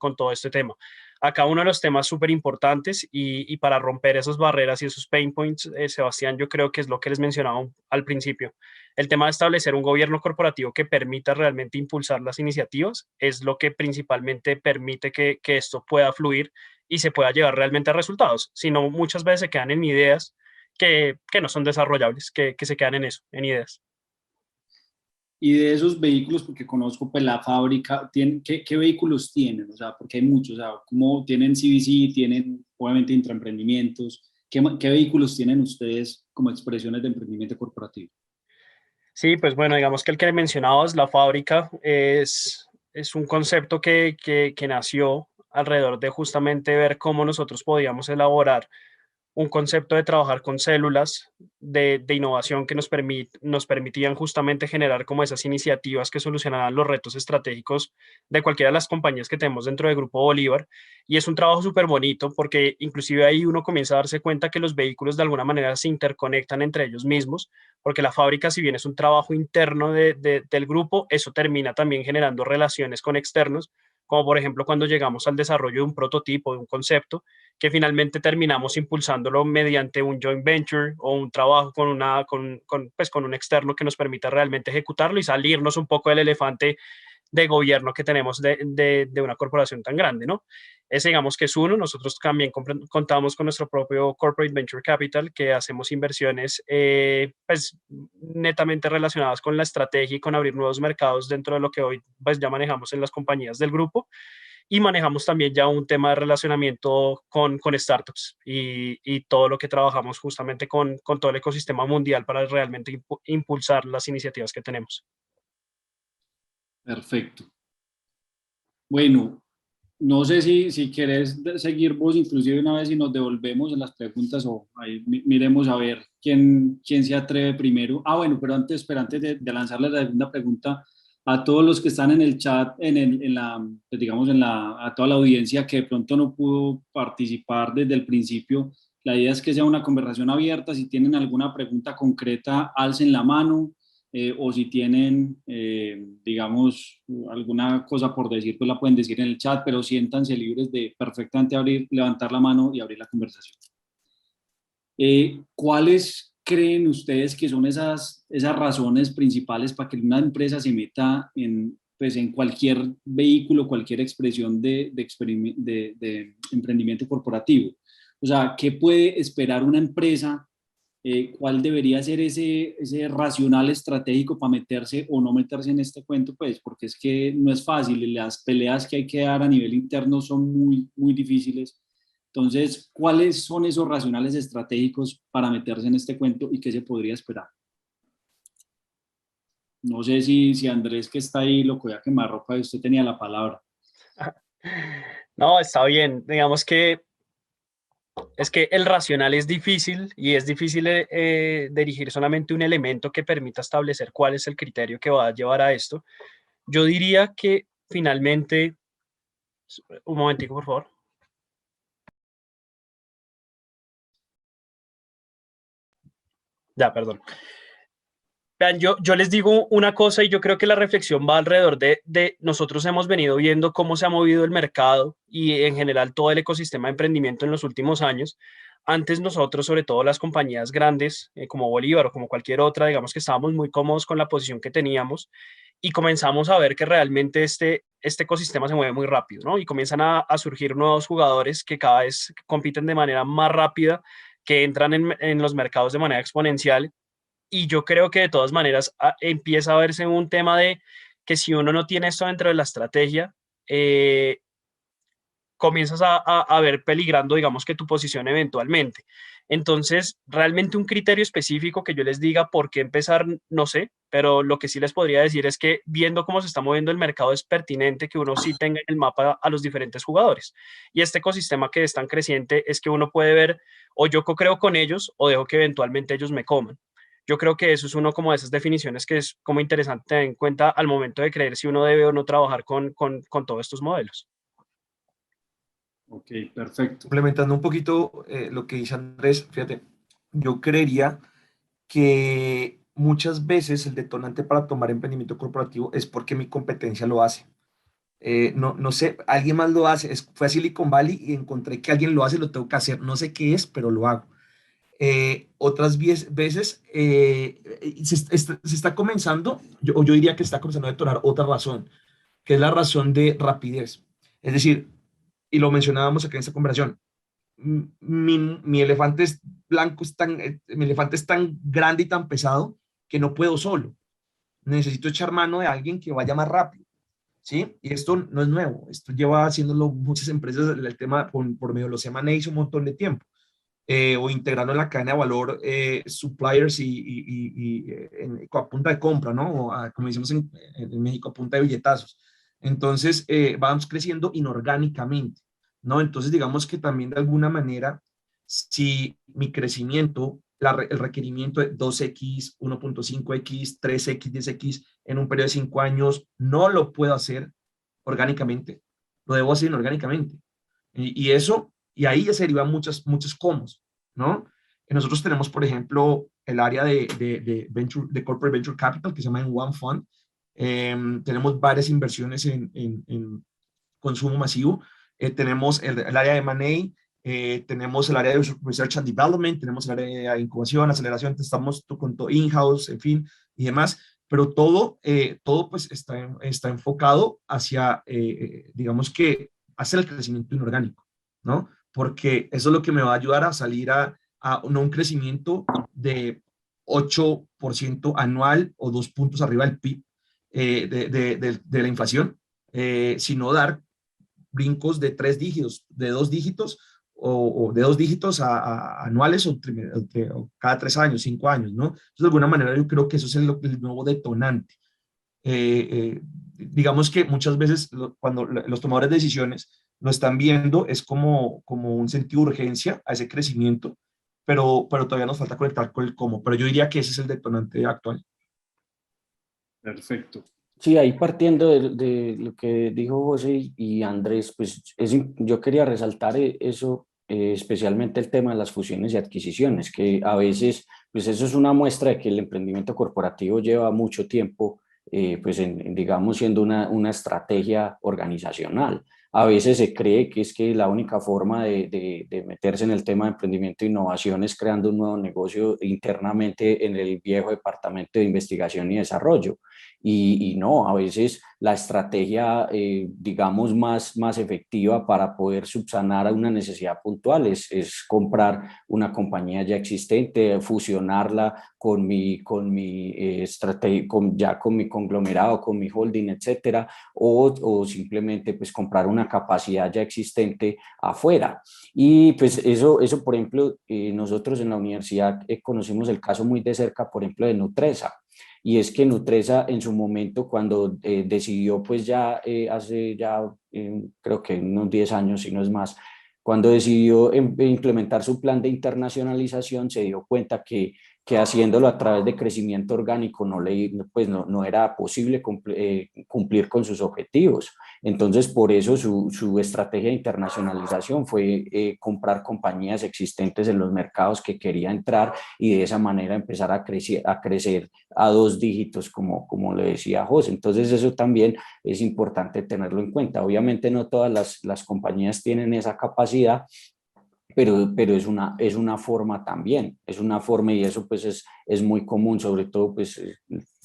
tema. Acá uno de los temas súper importantes y para romper esas barreras y esos pain points, Sebastián, yo creo que es lo que les mencionaba al principio. El tema de establecer un gobierno corporativo que permita realmente impulsar las iniciativas es lo que principalmente permite que esto pueda fluir y se pueda llevar realmente a resultados. Si no, muchas veces se quedan en ideas que no son desarrollables, que se quedan en eso, en ideas. Y de esos vehículos, porque conozco pues la fábrica, ¿qué vehículos tienen? O sea, porque hay muchos, o sea, ¿cómo tienen CVC, tienen obviamente intraemprendimientos? ¿Qué vehículos tienen ustedes como expresiones de emprendimiento corporativo? Sí, pues bueno, digamos que el que mencionabas, la fábrica, es un concepto que nació alrededor de justamente ver cómo nosotros podíamos elaborar un concepto de trabajar con células de innovación que nos permitían justamente generar como esas iniciativas que solucionaran los retos estratégicos de cualquiera de las compañías que tenemos dentro del Grupo Bolívar. Y es un trabajo súper bonito porque inclusive ahí uno comienza a darse cuenta que los vehículos de alguna manera se interconectan entre ellos mismos, porque la fábrica, si bien es un trabajo interno del grupo, eso termina también generando relaciones con externos, como por ejemplo cuando llegamos al desarrollo de un prototipo, de un concepto, que finalmente terminamos impulsándolo mediante un joint venture o un trabajo pues con un externo que nos permita realmente ejecutarlo y salirnos un poco del elefante de gobierno que tenemos de una corporación tan grande, ¿no? Ese digamos que es uno. Nosotros también contamos con nuestro propio Corporate Venture Capital, que hacemos inversiones pues netamente relacionadas con la estrategia y con abrir nuevos mercados dentro de lo que hoy pues ya manejamos en las compañías del grupo. Y manejamos también ya un tema de relacionamiento con startups y todo lo que trabajamos justamente con todo el ecosistema mundial para realmente impulsar las iniciativas que tenemos. Perfecto. Bueno, no sé si querés seguir vos, inclusive una vez y nos devolvemos en las preguntas o ahí miremos a ver quién se atreve primero. Ah, bueno, pero espera, antes de lanzarle la segunda pregunta a todos los que están en el chat, en la, pues digamos, a toda la audiencia que de pronto no pudo participar desde el principio, la idea es que sea una conversación abierta. Si tienen alguna pregunta concreta, alcen la mano. O si tienen, digamos, alguna cosa por decir, pues la pueden decir en el chat, pero siéntanse libres de perfectamente levantar la mano y abrir la conversación. ¿Cuáles creen ustedes que son esas razones principales para que una empresa se meta pues en cualquier vehículo, cualquier expresión de emprendimiento corporativo? O sea, ¿qué puede esperar una empresa? ¿Cuál debería ser ese racional estratégico para meterse o no meterse en este cuento? Pues porque es que no es fácil y las peleas que hay que dar a nivel interno son muy, muy difíciles. Entonces, ¿cuáles son esos racionales estratégicos para meterse en este cuento y qué se podría esperar? No sé si Andrés, que está ahí, lo voy a quemar ropa y usted tenía la palabra. No, está bien. Digamos que es que el racional es difícil y es difícil dirigir solamente un elemento que permita establecer cuál es el criterio que va a llevar a esto. Yo diría que finalmente, un momentico, por favor. Ya, perdón. Vean, yo les digo una cosa y yo creo que la reflexión va alrededor de nosotros hemos venido viendo cómo se ha movido el mercado y en general todo el ecosistema de emprendimiento en los últimos años. Antes nosotros, sobre todo las compañías grandes como Bolívar o como cualquier otra, digamos que estábamos muy cómodos con la posición que teníamos y comenzamos a ver que realmente este ecosistema se mueve muy rápido, ¿no? Y comienzan a surgir nuevos jugadores que cada vez compiten de manera más rápida, que entran en los mercados de manera exponencial y yo creo que de todas maneras empieza a verse un tema de que si uno no tiene esto dentro de la estrategia, eh, comienzas a ver peligrando, digamos, que tu posición eventualmente. Entonces, realmente un criterio específico que yo les diga por qué empezar, no sé, pero lo que sí les podría decir es que viendo cómo se está moviendo el mercado es pertinente que uno sí tenga en el mapa a los diferentes jugadores. Y este ecosistema que es tan creciente es que uno puede ver o yo co-creo con ellos o dejo que eventualmente ellos me coman. Yo creo que eso es uno como de esas definiciones que es como interesante tener en cuenta al momento de creer si uno debe o no trabajar con todos estos modelos. Ok, perfecto. Complementando un poquito lo que dice Andrés, fíjate, yo creería que muchas veces el detonante para tomar emprendimiento corporativo es porque mi competencia lo hace. No sé, alguien más lo hace. Fue a Silicon Valley y encontré que alguien lo hace, lo tengo que hacer. No sé qué es, pero lo hago. Otras veces se está comenzando, yo diría que se está comenzando a detonar otra razón, que es la razón de rapidez. Es decir, y lo mencionábamos aquí en esta conversación, mi elefante es blanco, mi elefante es tan grande y tan pesado que no puedo solo. Necesito echar mano de alguien que vaya más rápido. ¿Sí? Y esto no es nuevo, esto lleva haciéndolo muchas empresas, el tema por medio de los M&As un montón de tiempo, o integrando en la cadena de valor suppliers a punta de compra, ¿no? O como decimos en México, a punta de billetazos. Entonces, vamos creciendo inorgánicamente, ¿no? Entonces, digamos que también de alguna manera, si mi crecimiento, el requerimiento de 2x, 1.5x, 3x, 10x en un periodo de 5 años, no lo puedo hacer orgánicamente, lo debo hacer inorgánicamente. Y ahí ya se derivan muchos comos, ¿no? Nosotros tenemos, por ejemplo, el área de Corporate Venture Capital, que se llama en One Fund. Tenemos varias inversiones en consumo masivo. Tenemos el área de M&A, tenemos el área de Research and Development, tenemos el área de incubación, aceleración, estamos con todo in-house, en fin, y demás, pero todo pues está enfocado hacia, digamos que, hacia el crecimiento inorgánico, ¿no? Porque eso es lo que me va a ayudar a salir a un crecimiento de 8% anual o 2 puntos arriba del PIB de la inflación, sino dar brincos de 3 dígitos, de 2 dígitos o de 2 dígitos anuales o cada 3 años, 5 años, ¿no? Entonces, de alguna manera yo creo que eso es el nuevo detonante. Digamos que muchas veces cuando los tomadores de decisiones lo están viendo es como un sentido de urgencia a ese crecimiento, pero todavía nos falta conectar con el cómo, pero yo diría que ese es el detonante actual. Perfecto. Sí, ahí partiendo de lo que dijo José y Andrés, pues yo quería resaltar eso, especialmente el tema de las fusiones y adquisiciones, que a veces, pues eso es una muestra de que el emprendimiento corporativo lleva mucho tiempo, pues digamos, siendo una estrategia organizacional. A veces se cree que es que la única forma de meterse en el tema de emprendimiento e innovación es creando un nuevo negocio internamente en el viejo departamento de investigación y desarrollo. Y no, a veces la estrategia, digamos, más efectiva para poder subsanar a una necesidad puntual es comprar una compañía ya existente, fusionarla con con mi conglomerado, con mi holding, etcétera, o simplemente pues comprar una capacidad ya existente afuera. Y pues eso por ejemplo, nosotros en la universidad conocimos el caso muy de cerca, por ejemplo, de Nutresa. Y es que Nutresa en su momento cuando decidió pues ya hace ya creo que unos 10 años, si no es más, cuando decidió implementar su plan de internacionalización se dio cuenta que haciéndolo a través de crecimiento orgánico pues no era posible cumplir con sus objetivos. Entonces, por eso su estrategia de internacionalización fue comprar compañías existentes en los mercados que quería entrar y de esa manera empezar a crecer a 2 dígitos, como le decía José. Entonces, eso también es importante tenerlo en cuenta. Obviamente no todas las compañías tienen esa capacidad, pero es una forma también, es una forma y eso pues es muy común, sobre todo pues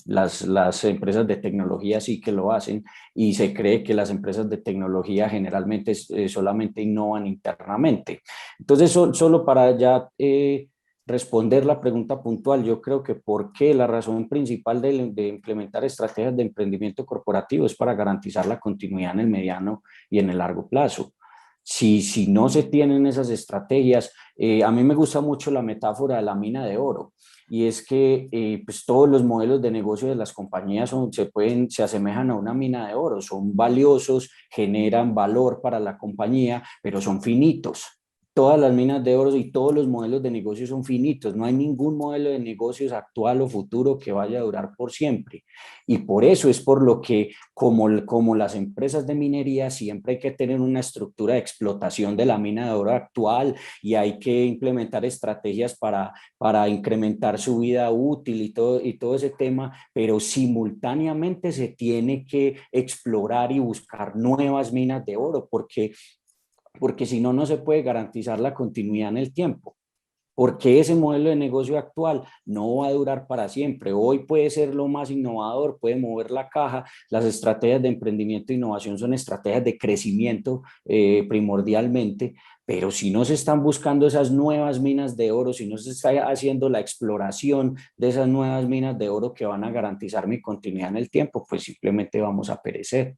las empresas de tecnología sí que lo hacen y se cree que las empresas de tecnología generalmente solamente innovan internamente. Entonces, solo para ya responder la pregunta puntual, yo creo que por qué la razón principal de implementar estrategias de emprendimiento corporativo es para garantizar la continuidad en el mediano y en el largo plazo. Si no se tienen esas estrategias, a mí me gusta mucho la metáfora de la mina de oro, y es que pues todos los modelos de negocio de las compañías se asemejan a una mina de oro, son valiosos, generan valor para la compañía, pero son finitos. todas las minas de oro y todos los modelos de negocio son finitos, no hay ningún modelo de negocios actual o futuro que vaya a durar por siempre. Y por eso es por lo que, como las empresas de minería, siempre hay que tener una estructura de explotación de la mina de oro actual y hay que implementar estrategias para incrementar su vida útil y todo ese tema, pero simultáneamente se tiene que explorar y buscar nuevas minas de oro, porque si no, no se puede garantizar la continuidad en el tiempo. Porque ese modelo de negocio actual no va a durar para siempre. Hoy puede ser lo más innovador, puede mover la caja. Las estrategias de emprendimiento e innovación son estrategias de crecimiento primordialmente, pero si no se están buscando esas nuevas minas de oro, si no se está haciendo la exploración de esas nuevas minas de oro que van a garantizar mi continuidad en el tiempo, pues simplemente vamos a perecer.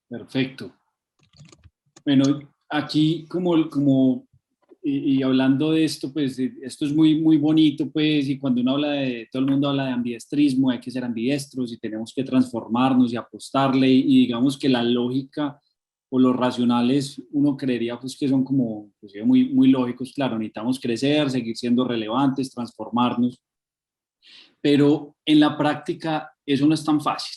Perfecto. Bueno, aquí y hablando de esto, pues esto es muy, muy bonito, pues, y cuando uno habla todo el mundo habla de ambidiestrismo, hay que ser ambidiestros y tenemos que transformarnos y apostarle, y digamos que la lógica o los racionales, uno creería pues que son como pues, muy, muy lógicos, claro, necesitamos crecer, seguir siendo relevantes, transformarnos, pero en la práctica eso no es tan fácil,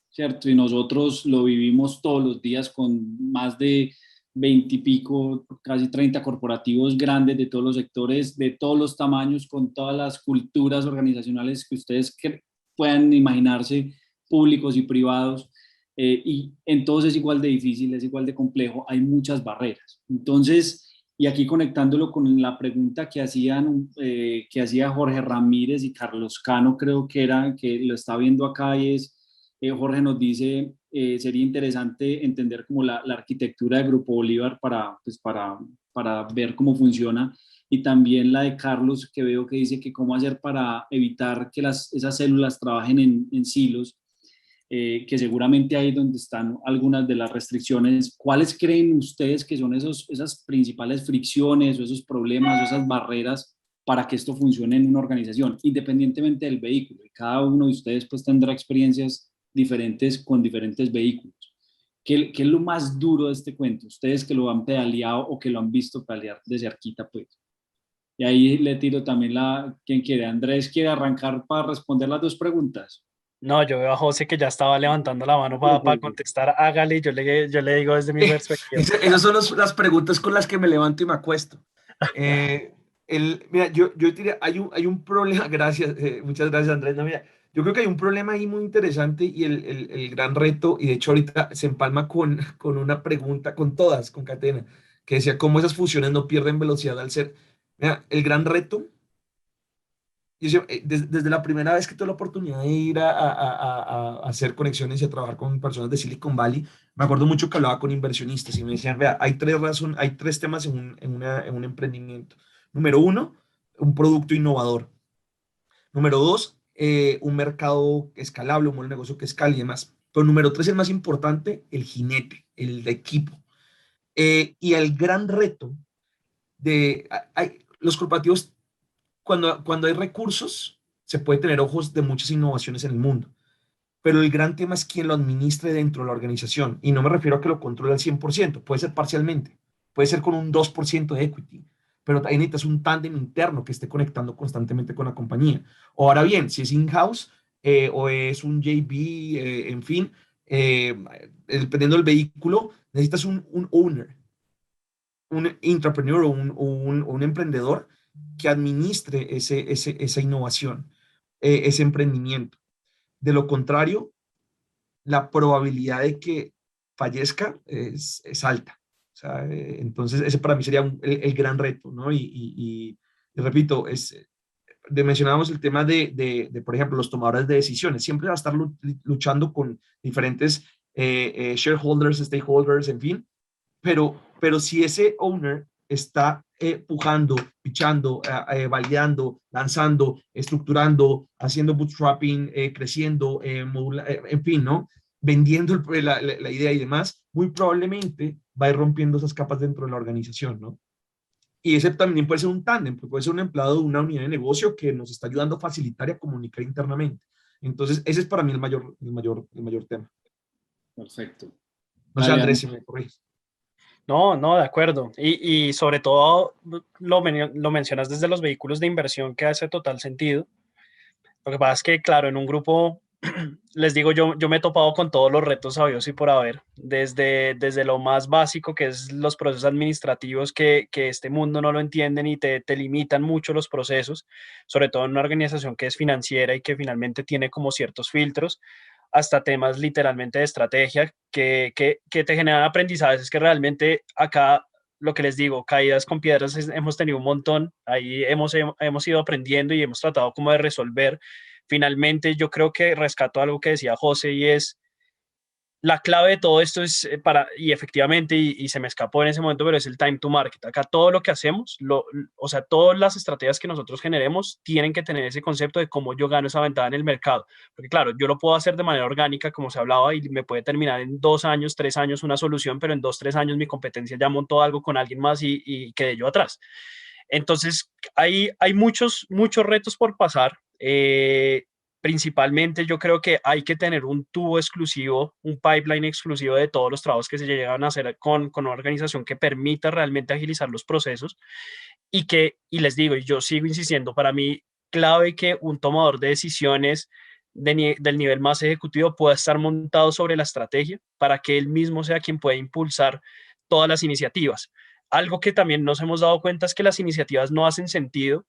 ¿cierto? Y nosotros lo vivimos todos los días con más de 20 y pico, casi 30 corporativos grandes de todos los sectores, de todos los tamaños, con todas las culturas organizacionales que ustedes puedan imaginarse, públicos y privados, y entonces es igual de difícil, es igual de complejo, hay muchas barreras. Entonces, y aquí conectándolo con la pregunta que hacía Jorge Ramírez y Carlos Cano, creo que lo está viendo acá, y es, Jorge nos dice, sería interesante entender como la arquitectura de Grupo Bolívar para ver cómo funciona, y también la de Carlos, que veo que dice que cómo hacer para evitar que esas células trabajen en silos, que seguramente ahí es donde están algunas de las restricciones. ¿Cuáles creen ustedes que son esas principales fricciones o esos problemas o esas barreras para que esto funcione en una organización, independientemente del vehículo? Y cada uno de ustedes pues tendrá experiencias diferentes con diferentes vehículos. ¿Qué es lo más duro de este cuento? Ustedes que lo han pedaleado o que lo han visto pedalear de cerquita, pues. Y ahí le tiro también quien quiere. Andrés, ¿quiere arrancar para responder las dos preguntas? No, yo veo a José que ya estaba levantando la mano para contestar. Hágale, y yo le digo desde mi perspectiva. Esas son las preguntas con las que me levanto y me acuesto. Mira, yo diría, hay un problema, gracias, muchas gracias Andrés. No, mira, yo creo que hay un problema ahí muy interesante y el gran reto, y de hecho ahorita se empalma con una pregunta, con todas, con Catena, que decía cómo esas fusiones no pierden velocidad al ser. Mira, el gran reto, desde la primera vez que tuve la oportunidad de ir a hacer conexiones y a trabajar con personas de Silicon Valley, me acuerdo mucho que hablaba con inversionistas y me decían, vea, hay tres temas en un emprendimiento. Número uno, un producto innovador. Número dos, un mercado escalable, un modelo de negocio que escale y demás. Pero número tres, el más importante, el jinete, el de equipo. Y el gran reto los corporativos, cuando hay recursos, se puede tener ojos de muchas innovaciones en el mundo. Pero el gran tema es quién lo administre dentro de la organización. Y no me refiero a que lo controle al 100%, puede ser parcialmente, puede ser con un 2% de equity, pero ahí necesitas un tándem interno que esté conectando constantemente con la compañía. Ahora bien, si es in-house o es un JV, en fin, dependiendo del vehículo, necesitas un owner, un entrepreneur o un emprendedor que administre esa innovación, ese emprendimiento. De lo contrario, la probabilidad de que fallezca es alta. O sea, entonces, ese para mí sería el gran reto, ¿no? Y repito, mencionábamos el tema por ejemplo, los tomadores de decisiones. Siempre va a estar luchando con diferentes shareholders, stakeholders, en fin, pero si ese owner está pujando, pichando, validando, lanzando, estructurando, haciendo bootstrapping, creciendo, en fin, ¿no? Vendiendo la idea y demás, muy probablemente va a ir rompiendo esas capas dentro de la organización, ¿no? Y ese también puede ser un tándem, puede ser un empleado de una unidad de negocio que nos está ayudando a facilitar y a comunicar internamente. Entonces, ese es para mí el mayor tema. Perfecto. No sé, Dale, Andrés, si me corriges. No, no, de acuerdo. Y sobre todo lo mencionas desde los vehículos de inversión, que hace total sentido. Lo que pasa es que, claro, en un grupo, les digo, yo me he topado con todos los retos sabios y por haber, desde lo más básico, que es los procesos administrativos, que este mundo no lo entienden y te limitan mucho los procesos, sobre todo en una organización que es financiera y que finalmente tiene como ciertos filtros, hasta temas literalmente de estrategia que te generan aprendizajes que realmente acá, lo que les digo, caídas con piedras hemos tenido un montón, ahí hemos ido aprendiendo y hemos tratado como de resolver. Finalmente, yo creo que rescato algo que decía José y es la clave de todo esto es y efectivamente, y se me escapó en ese momento, pero es el time to market. Acá todo lo que hacemos, o sea, todas las estrategias que nosotros generemos tienen que tener ese concepto de cómo yo gano esa ventaja en el mercado. Porque claro, yo lo puedo hacer de manera orgánica, como se hablaba, y me puede terminar en 2 años, 3 años una solución, pero en 2, 3 años mi competencia ya montó algo con alguien más y quedé yo atrás. Entonces, hay muchos retos por pasar. Principalmente yo creo que hay que tener un tubo exclusivo, un pipeline exclusivo de todos los trabajos que se llegan a hacer con una organización que permita realmente agilizar los procesos y les digo, y yo sigo insistiendo, para mí clave que un tomador de decisiones del nivel más ejecutivo pueda estar montado sobre la estrategia para que él mismo sea quien pueda impulsar todas las iniciativas. Algo que también nos hemos dado cuenta es que las iniciativas no hacen sentido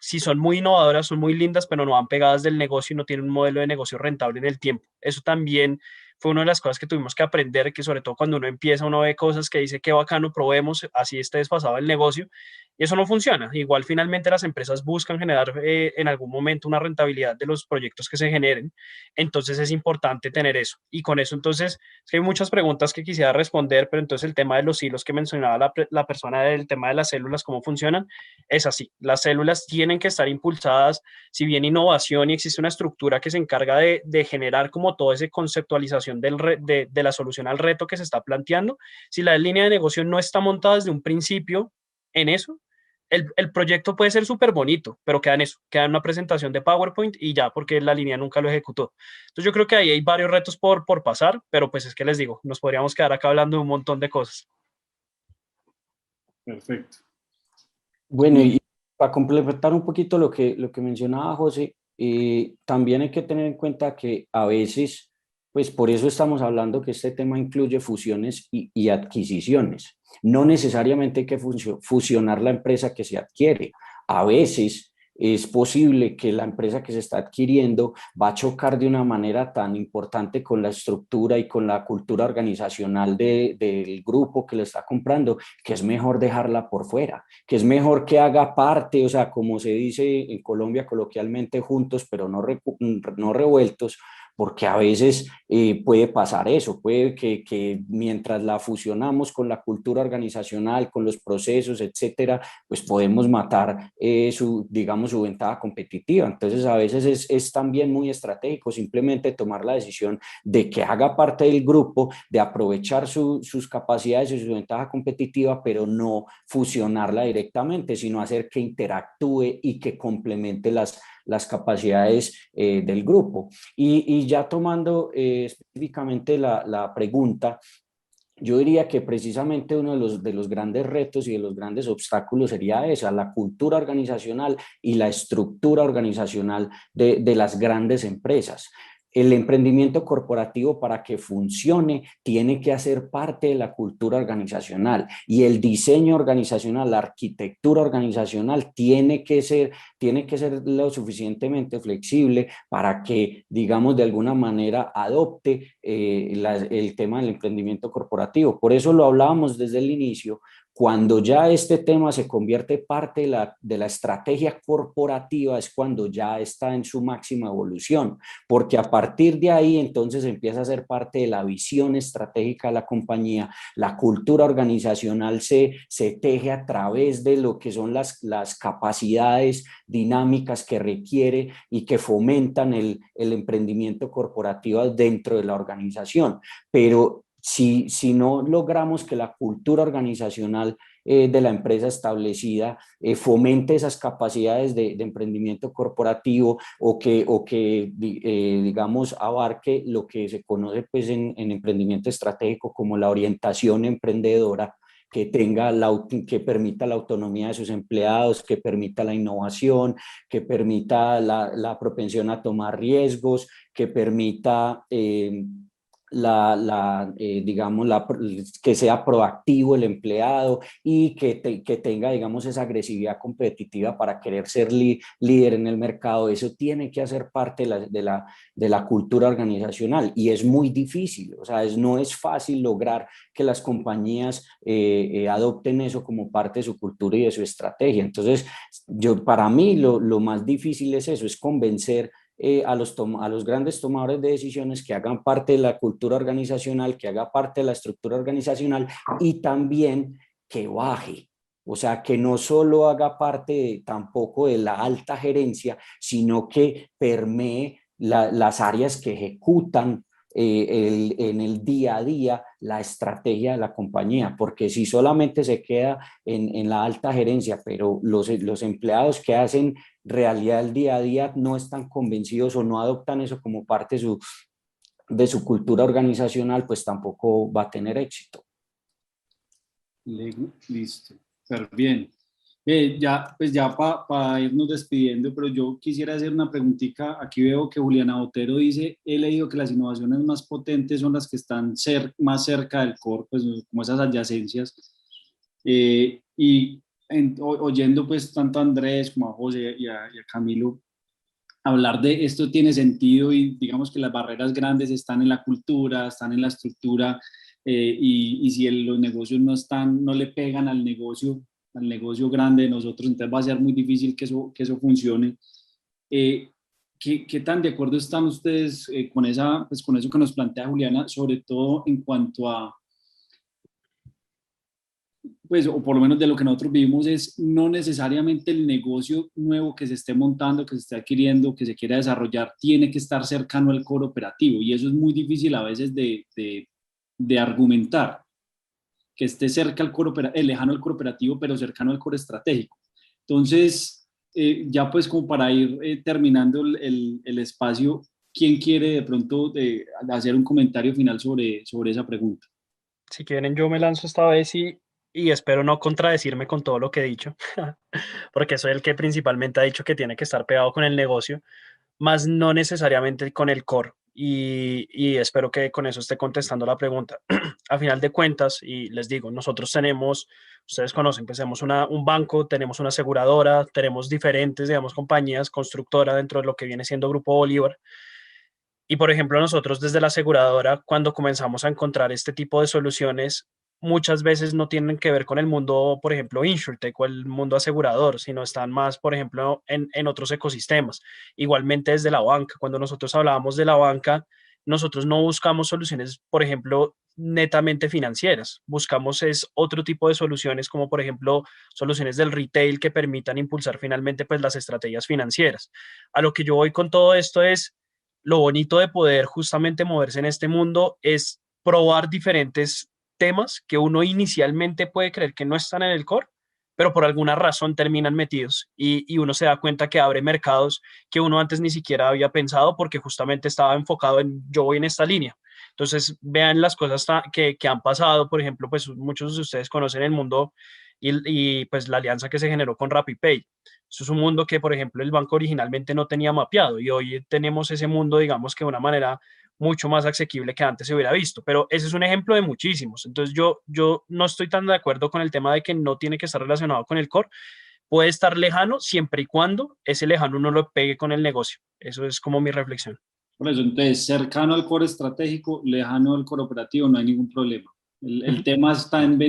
si son muy innovadoras, son muy lindas, pero no van pegadas del negocio y no tienen un modelo de negocio rentable en el tiempo. Eso también fue una de las cosas que tuvimos que aprender, que sobre todo cuando uno empieza, uno ve cosas que dice qué bacano, probemos, así esté desfasado el negocio, y eso no funciona. Igual finalmente las empresas buscan generar en algún momento una rentabilidad de los proyectos que se generen, entonces es importante tener eso. Y con eso entonces, es que hay muchas preguntas que quisiera responder, pero entonces el tema de los hilos que mencionaba la persona del tema de las células, cómo funcionan, es así. Las células tienen que estar impulsadas, si bien innovación y existe una estructura que se encarga de generar como toda esa conceptualización de la solución al reto que se está planteando, si la línea de negocio no está montada desde un principio en eso, el proyecto puede ser súper bonito, pero queda en eso, queda en una presentación de PowerPoint y ya, porque la línea nunca lo ejecutó. Entonces yo creo que ahí hay varios retos por pasar, pero pues es que les digo, nos podríamos quedar acá hablando de un montón de cosas. Perfecto. Bueno, y para complementar un poquito lo que mencionaba José, también hay que tener en cuenta que a veces, pues por eso estamos hablando que este tema incluye fusiones y adquisiciones. No necesariamente hay que fusionar la empresa que se adquiere. A veces es posible que la empresa que se está adquiriendo va a chocar de una manera tan importante con la estructura y con la cultura organizacional del grupo que le está comprando, que es mejor dejarla por fuera, que es mejor que haga parte, o sea, como se dice en Colombia coloquialmente, juntos, pero no revueltos, porque a veces puede pasar eso, puede que mientras la fusionamos con la cultura organizacional, con los procesos, etcétera, pues podemos matar digamos, su ventaja competitiva. Entonces a veces es también muy estratégico simplemente tomar la decisión de que haga parte del grupo, de aprovechar sus capacidades y su ventaja competitiva, pero no fusionarla directamente, sino hacer que interactúe y que complemente las capacidades del grupo. Y ya tomando específicamente la pregunta, yo diría que precisamente uno de los grandes retos y de los grandes obstáculos sería esa, la cultura organizacional y la estructura organizacional de las grandes empresas. El emprendimiento corporativo, para que funcione, tiene que hacer parte de la cultura organizacional, y el diseño organizacional, la arquitectura organizacional tiene que ser lo suficientemente flexible para que, digamos, de alguna manera adopte el tema del emprendimiento corporativo. Por eso lo hablábamos desde el inicio. Cuando ya este tema se convierte parte de la estrategia corporativa, es cuando ya está en su máxima evolución, porque a partir de ahí entonces empieza a ser parte de la visión estratégica de la compañía. La cultura organizacional se teje a través de lo que son las capacidades dinámicas que requiere y que fomentan el emprendimiento corporativo dentro de la organización. Pero si no logramos que la cultura organizacional de la empresa establecida fomente esas capacidades de emprendimiento corporativo, o que digamos, abarque lo que se conoce pues en emprendimiento estratégico como la orientación emprendedora, que permita la autonomía de sus empleados, que permita la innovación, que permita la propensión a tomar riesgos, que permita digamos, que sea proactivo el empleado y que tenga, digamos, esa agresividad competitiva para querer ser líder en el mercado. Eso tiene que hacer parte de la cultura organizacional y es muy difícil, o sea, no es fácil lograr que las compañías adopten eso como parte de su cultura y de su estrategia. Entonces, para mí lo más difícil es eso, es convencer a los grandes tomadores de decisiones que hagan parte de la cultura organizacional, que haga parte de la estructura organizacional y también que baje. O sea, que no solo haga parte tampoco de la alta gerencia, sino que permee las áreas que ejecutan en el día a día la estrategia de la compañía, porque si solamente se queda en la alta gerencia, pero los empleados que hacen realidad el día a día no están convencidos o no adoptan eso como parte de su cultura organizacional, pues tampoco va a tener éxito. Listo, súper bien. Ya para irnos despidiendo, pero yo quisiera hacer una preguntita. Aquí veo que Juliana Botero dice, he leído que las innovaciones más potentes son las que están más cerca del core, pues como esas adyacencias. Y oyendo pues tanto a Andrés como a José y a Camilo hablar de esto tiene sentido y digamos que las barreras grandes están en la cultura, están en la estructura y si los negocios no le pegan al negocio grande de nosotros, entonces va a ser muy difícil que eso funcione. ¿Qué tan de acuerdo están ustedes con eso que nos plantea Juliana, sobre todo en cuanto a, pues, o por lo menos de lo que nosotros vivimos es no necesariamente el negocio nuevo que se esté montando, que se esté adquiriendo, que se quiera desarrollar, tiene que estar cercano al core operativo y eso es muy difícil a veces de argumentar, que esté cerca al lejano al core operativo, pero cercano al core estratégico. Entonces, ya pues como para ir terminando el espacio, ¿quién quiere de pronto hacer un comentario final sobre esa pregunta? Si quieren, yo me lanzo esta vez y espero no contradecirme con todo lo que he dicho, porque soy el que principalmente ha dicho que tiene que estar pegado con el negocio, más no necesariamente con el core. Y espero que con eso esté contestando la pregunta. A final de cuentas, y les digo, nosotros tenemos, ustedes conocen, pues tenemos un banco, tenemos una aseguradora, tenemos diferentes, digamos, compañías, constructora dentro de lo que viene siendo Grupo Bolívar. Y por ejemplo, nosotros desde la aseguradora, cuando comenzamos a encontrar este tipo de soluciones, muchas veces no tienen que ver con el mundo, por ejemplo, InsurTech o el mundo asegurador, sino están más, por ejemplo, en otros ecosistemas. Igualmente desde la banca, cuando nosotros hablábamos de la banca, nosotros no buscamos soluciones, por ejemplo, netamente financieras. Buscamos es otro tipo de soluciones, como por ejemplo soluciones del retail que permitan impulsar finalmente pues las estrategias financieras. A lo que yo voy con todo esto es lo bonito de poder justamente moverse en este mundo es probar diferentes temas que uno inicialmente puede creer que no están en el core, pero por alguna razón terminan metidos y uno se da cuenta que abre mercados que uno antes ni siquiera había pensado porque justamente estaba enfocado en yo voy en esta línea. Entonces, vean las cosas que han pasado, por ejemplo, pues muchos de ustedes conocen el mundo pues la alianza que se generó con RappiPay. Eso es un mundo que, por ejemplo, el banco originalmente no tenía mapeado y hoy tenemos ese mundo, digamos que de una manera mucho más asequible que antes se hubiera visto, pero ese es un ejemplo de muchísimos. Entonces yo no estoy tan de acuerdo con el tema de que no tiene que estar relacionado con el core, puede estar lejano siempre y cuando ese lejano no lo pegue con el negocio. Eso es como mi reflexión. Por eso, entonces, cercano al core estratégico, lejano al core operativo, no hay ningún problema. El tema está en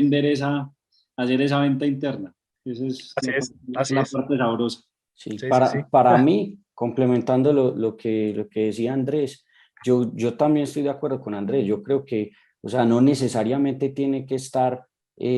hacer esa venta interna. Esa es la parte sabrosa. Sí, Sí, para mí, complementando lo que decía Andrés, yo también estoy de acuerdo con Andrés. Yo creo que, o sea, no necesariamente tiene que estar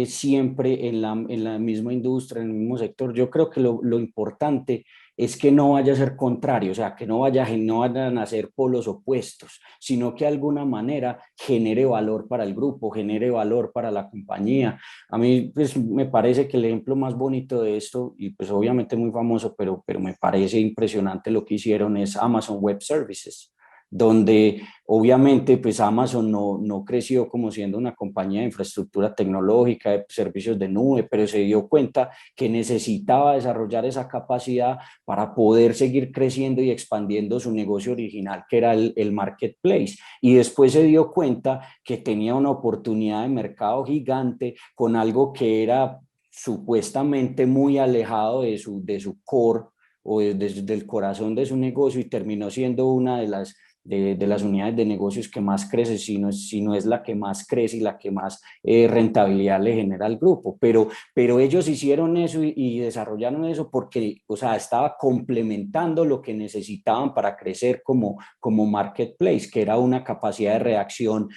siempre en la misma industria, en el mismo sector. Yo creo que lo importante es que no vaya a ser contrario, o sea, que no vayan a ser polos opuestos, sino que de alguna manera genere valor para el grupo, genere valor para la compañía. A mí pues, me parece que el ejemplo más bonito de esto, y pues obviamente muy famoso, pero me parece impresionante lo que hicieron, es Amazon Web Services. donde obviamente pues Amazon no creció como siendo una compañía de infraestructura tecnológica, de servicios de nube, pero se dio cuenta que necesitaba desarrollar esa capacidad para poder seguir creciendo y expandiendo su negocio original, que era el marketplace. Y después se dio cuenta que tenía una oportunidad de mercado gigante con algo que era supuestamente muy alejado de su core o del corazón de su negocio, y terminó siendo una de las unidades de negocios que más crece, si no es la que más crece y la que más rentabilidad le genera al grupo. Pero ellos hicieron eso y desarrollaron eso porque, o sea, estaba complementando lo que necesitaban para crecer como marketplace, que era una capacidad de reacción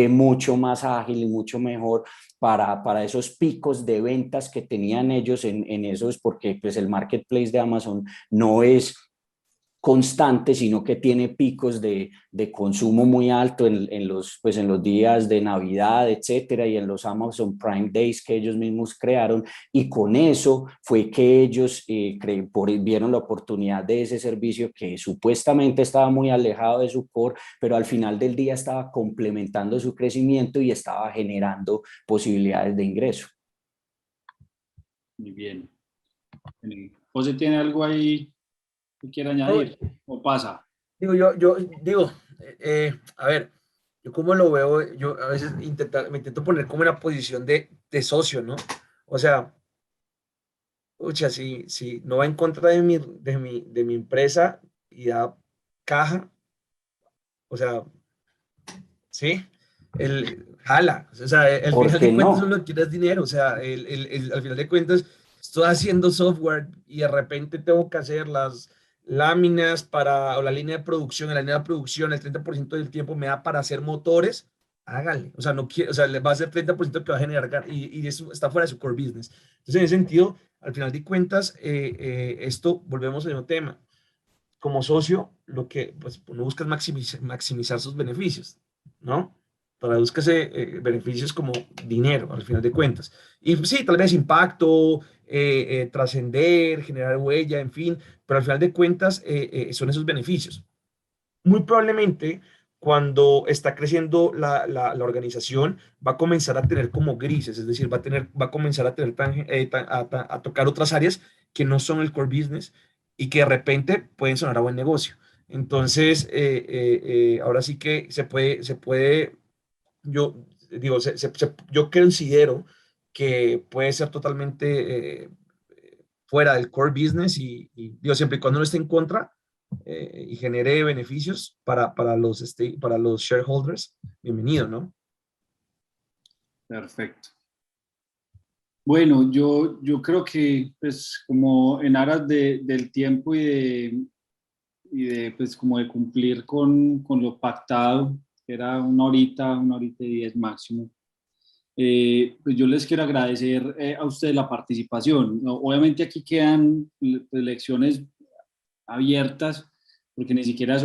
mucho más ágil y mucho mejor para esos picos de ventas que tenían ellos en esos, porque pues el marketplace de Amazon no es constante, sino que tiene picos de consumo muy alto en los días de Navidad, etcétera, y en los Amazon Prime Days que ellos mismos crearon, y con eso fue que ellos vieron la oportunidad de ese servicio que supuestamente estaba muy alejado de su core, pero al final del día estaba complementando su crecimiento y estaba generando posibilidades de ingreso. Muy bien. José, ¿tiene algo ahí que quiera añadir o pasa? A ver, yo como lo veo, yo a veces me intento poner como en la posición de socio, ¿no? O sea, si no va en contra de mi empresa y da caja, o sea, sí, jala, o sea, al ¿Por final qué de cuentas no? uno quiere es dinero, o sea, al final de cuentas estoy haciendo software y de repente tengo que hacer las láminas o la línea de producción, en la línea de producción el 30% del tiempo me da para hacer motores, hágale, o sea, no quiere, o sea, le va a ser 30% que va a generar y eso está fuera de su core business. Entonces, en ese sentido, al final de cuentas, esto, volvemos al mismo tema. Como socio, lo que pues, uno busca es maximizar sus beneficios, ¿no? Tradúzcase beneficios como dinero, al final de cuentas. Y pues, sí, tal vez impacto, trascender, generar huella, en fin, pero al final de cuentas son esos beneficios. Muy probablemente cuando está creciendo la organización va a comenzar a tener como grises, es decir, va a comenzar a tener a tocar otras áreas que no son el core business y que de repente pueden sonar a buen negocio. Entonces, ahora sí que se puede, yo digo, yo considero que puede ser totalmente fuera del core business digo, siempre y cuando no esté en contra y genere beneficios para los shareholders, bienvenido, ¿no? Perfecto. Bueno, yo creo que pues como en aras del tiempo y de pues como de cumplir con lo pactado, que era una horita y 10 máximo, pues yo les quiero agradecer a ustedes la participación. ¿No? Obviamente aquí quedan pues, lecciones abiertas, porque ni siquiera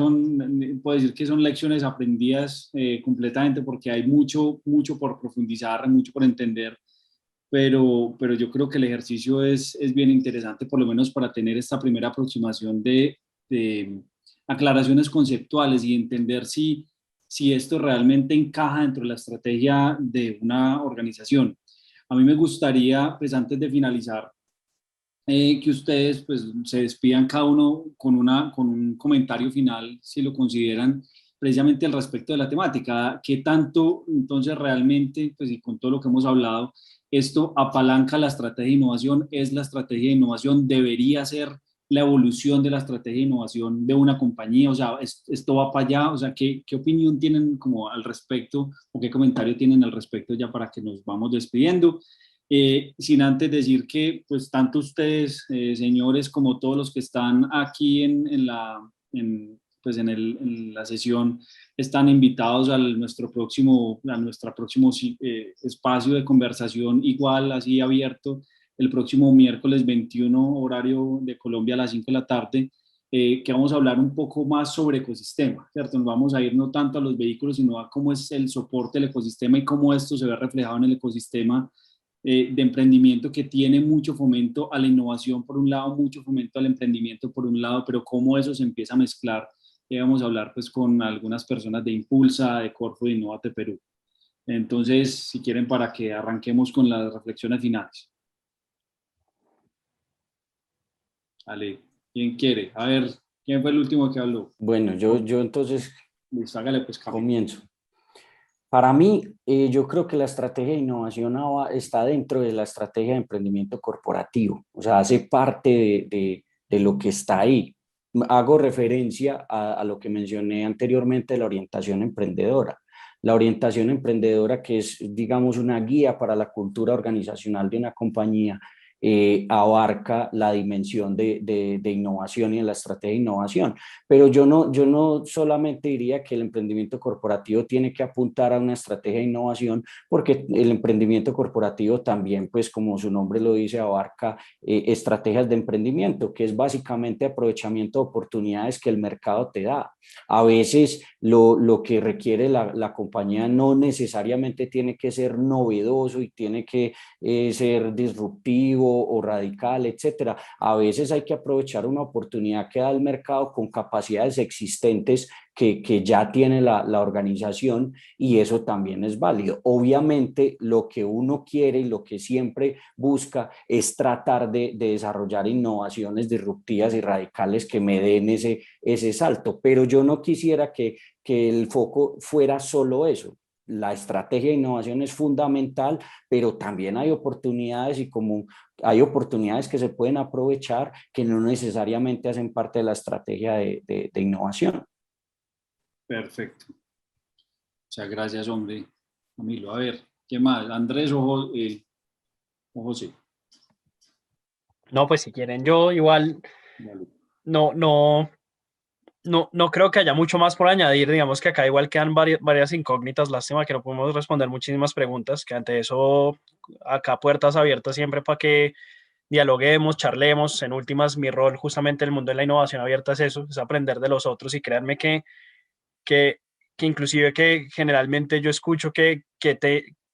puedo decir que son lecciones aprendidas completamente, porque hay mucho, mucho por profundizar, mucho por entender, pero yo creo que el ejercicio es bien interesante, por lo menos para tener esta primera aproximación de aclaraciones conceptuales y entender si esto realmente encaja dentro de la estrategia de una organización. A mí me gustaría, pues antes de finalizar, que ustedes pues, se despidan cada uno con un comentario final, si lo consideran, precisamente al respecto de la temática. ¿Qué tanto entonces realmente, pues y con todo lo que hemos hablado, esto apalanca la estrategia de innovación? ¿Es la estrategia de innovación? ¿Debería ser la evolución de la estrategia de innovación de una compañía? O sea, ¿esto va para allá? O sea, ¿qué opinión tienen como al respecto o qué comentario tienen al respecto ya para que nos vamos despidiendo? Sin antes decir que pues tanto ustedes, señores, como todos los que están aquí en la sesión, están invitados a nuestro próximo espacio de conversación, igual así abierto, el próximo miércoles 21, horario de Colombia, a las 5 de la tarde, que vamos a hablar un poco más sobre ecosistema, ¿cierto? Nos vamos a ir no tanto a los vehículos, sino a cómo es el soporte del ecosistema y cómo esto se ve reflejado en el ecosistema de emprendimiento, que tiene mucho fomento a la innovación por un lado, mucho fomento al emprendimiento por un lado, pero cómo eso se empieza a mezclar y vamos a hablar pues con algunas personas de Impulsa, de Corfo y de Innovate Perú. Entonces, si quieren, para que arranquemos con las reflexiones finales. Vale, ¿quién quiere? A ver, ¿quién fue el último que habló? Bueno, yo entonces Listo, hágale pues, Camilo. comienzo. Para mí, yo creo que la estrategia de innovación está dentro de la estrategia de emprendimiento corporativo, o sea, hace parte de lo que está ahí. Hago referencia a lo que mencioné anteriormente de la orientación emprendedora. La orientación emprendedora, que es, digamos, una guía para la cultura organizacional de una compañía, abarca la dimensión de innovación y de la estrategia de innovación. Pero yo no solamente diría que el emprendimiento corporativo tiene que apuntar a una estrategia de innovación, porque el emprendimiento corporativo también, pues como su nombre lo dice, abarca estrategias de emprendimiento, que es básicamente aprovechamiento de oportunidades que el mercado te da. A veces lo que requiere la compañía no necesariamente tiene que ser novedoso y tiene que ser disruptivo o radical, etcétera. A veces hay que aprovechar una oportunidad que da el mercado con capacidades existentes que ya tiene la organización, y eso también es válido. Obviamente, lo que uno quiere y lo que siempre busca es tratar de desarrollar innovaciones disruptivas y radicales que me den ese salto, pero yo no quisiera que el foco fuera solo eso. La estrategia de innovación es fundamental, pero también hay oportunidades, y como hay oportunidades que se pueden aprovechar que no necesariamente hacen parte de la estrategia de innovación. Perfecto. Muchas gracias, hombre. Camilo, a ver, ¿qué más? ¿Andrés o José? No, pues si quieren, yo igual Vale. no creo que haya mucho más por añadir. Digamos que acá igual quedan varias incógnitas. Lástima que no podemos responder muchísimas preguntas, que ante eso acá puertas abiertas siempre para que dialoguemos, charlemos. En últimas, mi rol justamente en el mundo de la innovación abierta es eso, es aprender de los otros, y créanme que, que inclusive que generalmente yo escucho que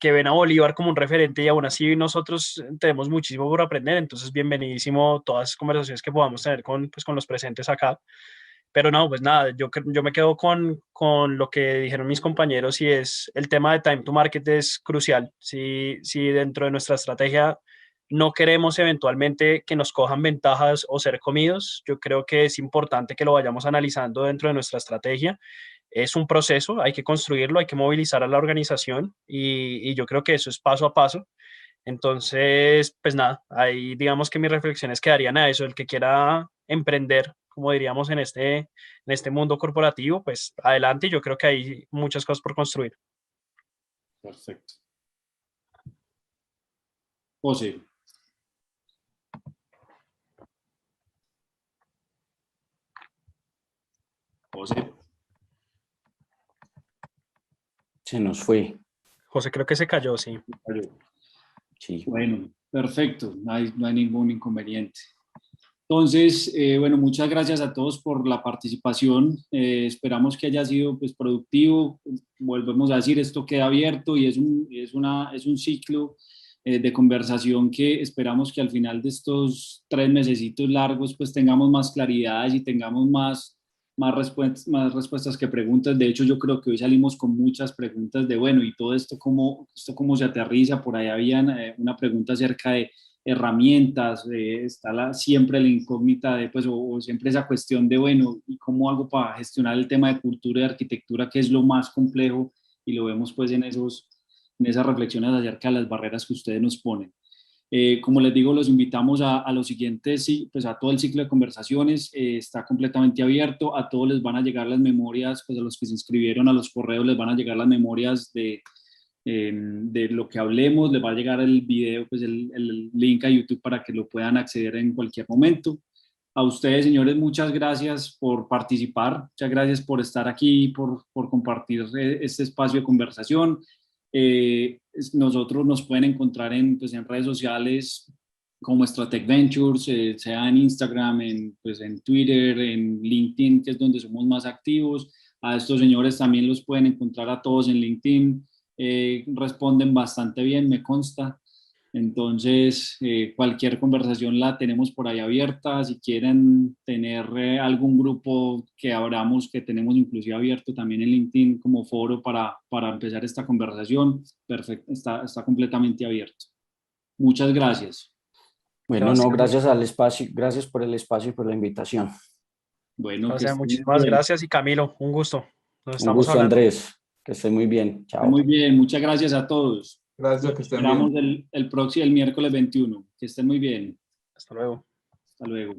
ven a Bolívar como un referente, y aún así nosotros tenemos muchísimo por aprender. Entonces bienvenidísimo todas las conversaciones que podamos tener pues, con los presentes acá. Pero no, pues nada, yo me quedo con lo que dijeron mis compañeros, y es el tema de time to market es crucial. Si dentro de nuestra estrategia no queremos eventualmente que nos cojan ventajas o ser comidos, yo creo que es importante que lo vayamos analizando dentro de nuestra estrategia. Es un proceso, hay que construirlo, hay que movilizar a la organización, y yo creo que eso es paso a paso. Entonces, pues nada, ahí digamos que mis reflexiones quedarían a eso. El que quiera emprender, como diríamos en este mundo corporativo, pues adelante. Yo creo que hay muchas cosas por construir. Perfecto. José. José. Se nos fue. José creo que se cayó, sí. Sí. Bueno, perfecto, no hay ningún inconveniente. Entonces, bueno, muchas gracias a todos por la participación. Esperamos que haya sido pues, productivo. Volvemos a decir, esto queda abierto y es un ciclo de conversación que esperamos que al final de estos 3 mesecitos largos pues tengamos más claridades y tengamos más respuestas que preguntas. De hecho, yo creo que hoy salimos con muchas preguntas de, bueno, ¿y todo esto cómo se aterriza? Por ahí habían una pregunta acerca de herramientas, está siempre la incógnita de, pues, o siempre esa cuestión de, bueno, ¿y cómo hago para gestionar el tema de cultura y arquitectura, que es lo más complejo? Y lo vemos pues en esas reflexiones acerca de las barreras que ustedes nos ponen. Como les digo, los invitamos a los siguientes, pues a todo el ciclo de conversaciones, está completamente abierto, a todos les van a llegar las memorias, pues a los que se inscribieron a los correos les van a llegar las memorias de lo que hablemos, les va a llegar el video, pues el link a YouTube para que lo puedan acceder en cualquier momento. A ustedes, señores, muchas gracias por participar, muchas gracias por estar aquí, por compartir este espacio de conversación. Nosotros nos pueden encontrar pues, en redes sociales como Stratec Ventures, sea en Instagram, pues, en Twitter, en LinkedIn, que es donde somos más activos. A estos señores también los pueden encontrar a todos en LinkedIn. Responden bastante bien, me consta. Entonces, cualquier conversación la tenemos por ahí abierta. Si quieren tener algún grupo que abramos, que tenemos inclusive abierto también en LinkedIn como foro para empezar esta conversación, perfecto, está completamente abierto. Muchas gracias. Bueno, no, gracias al espacio, gracias por el espacio y por la invitación. Bueno, que O sea, estén muchísimas bien. gracias y Camilo, un gusto. Nos Un estamos gusto, hablando. Andrés, que esté muy bien. Chao. Muy bien, muchas gracias a todos. Gracias, que estén bien. Esperamos el miércoles 21. Que estén muy bien. Hasta luego. Hasta luego.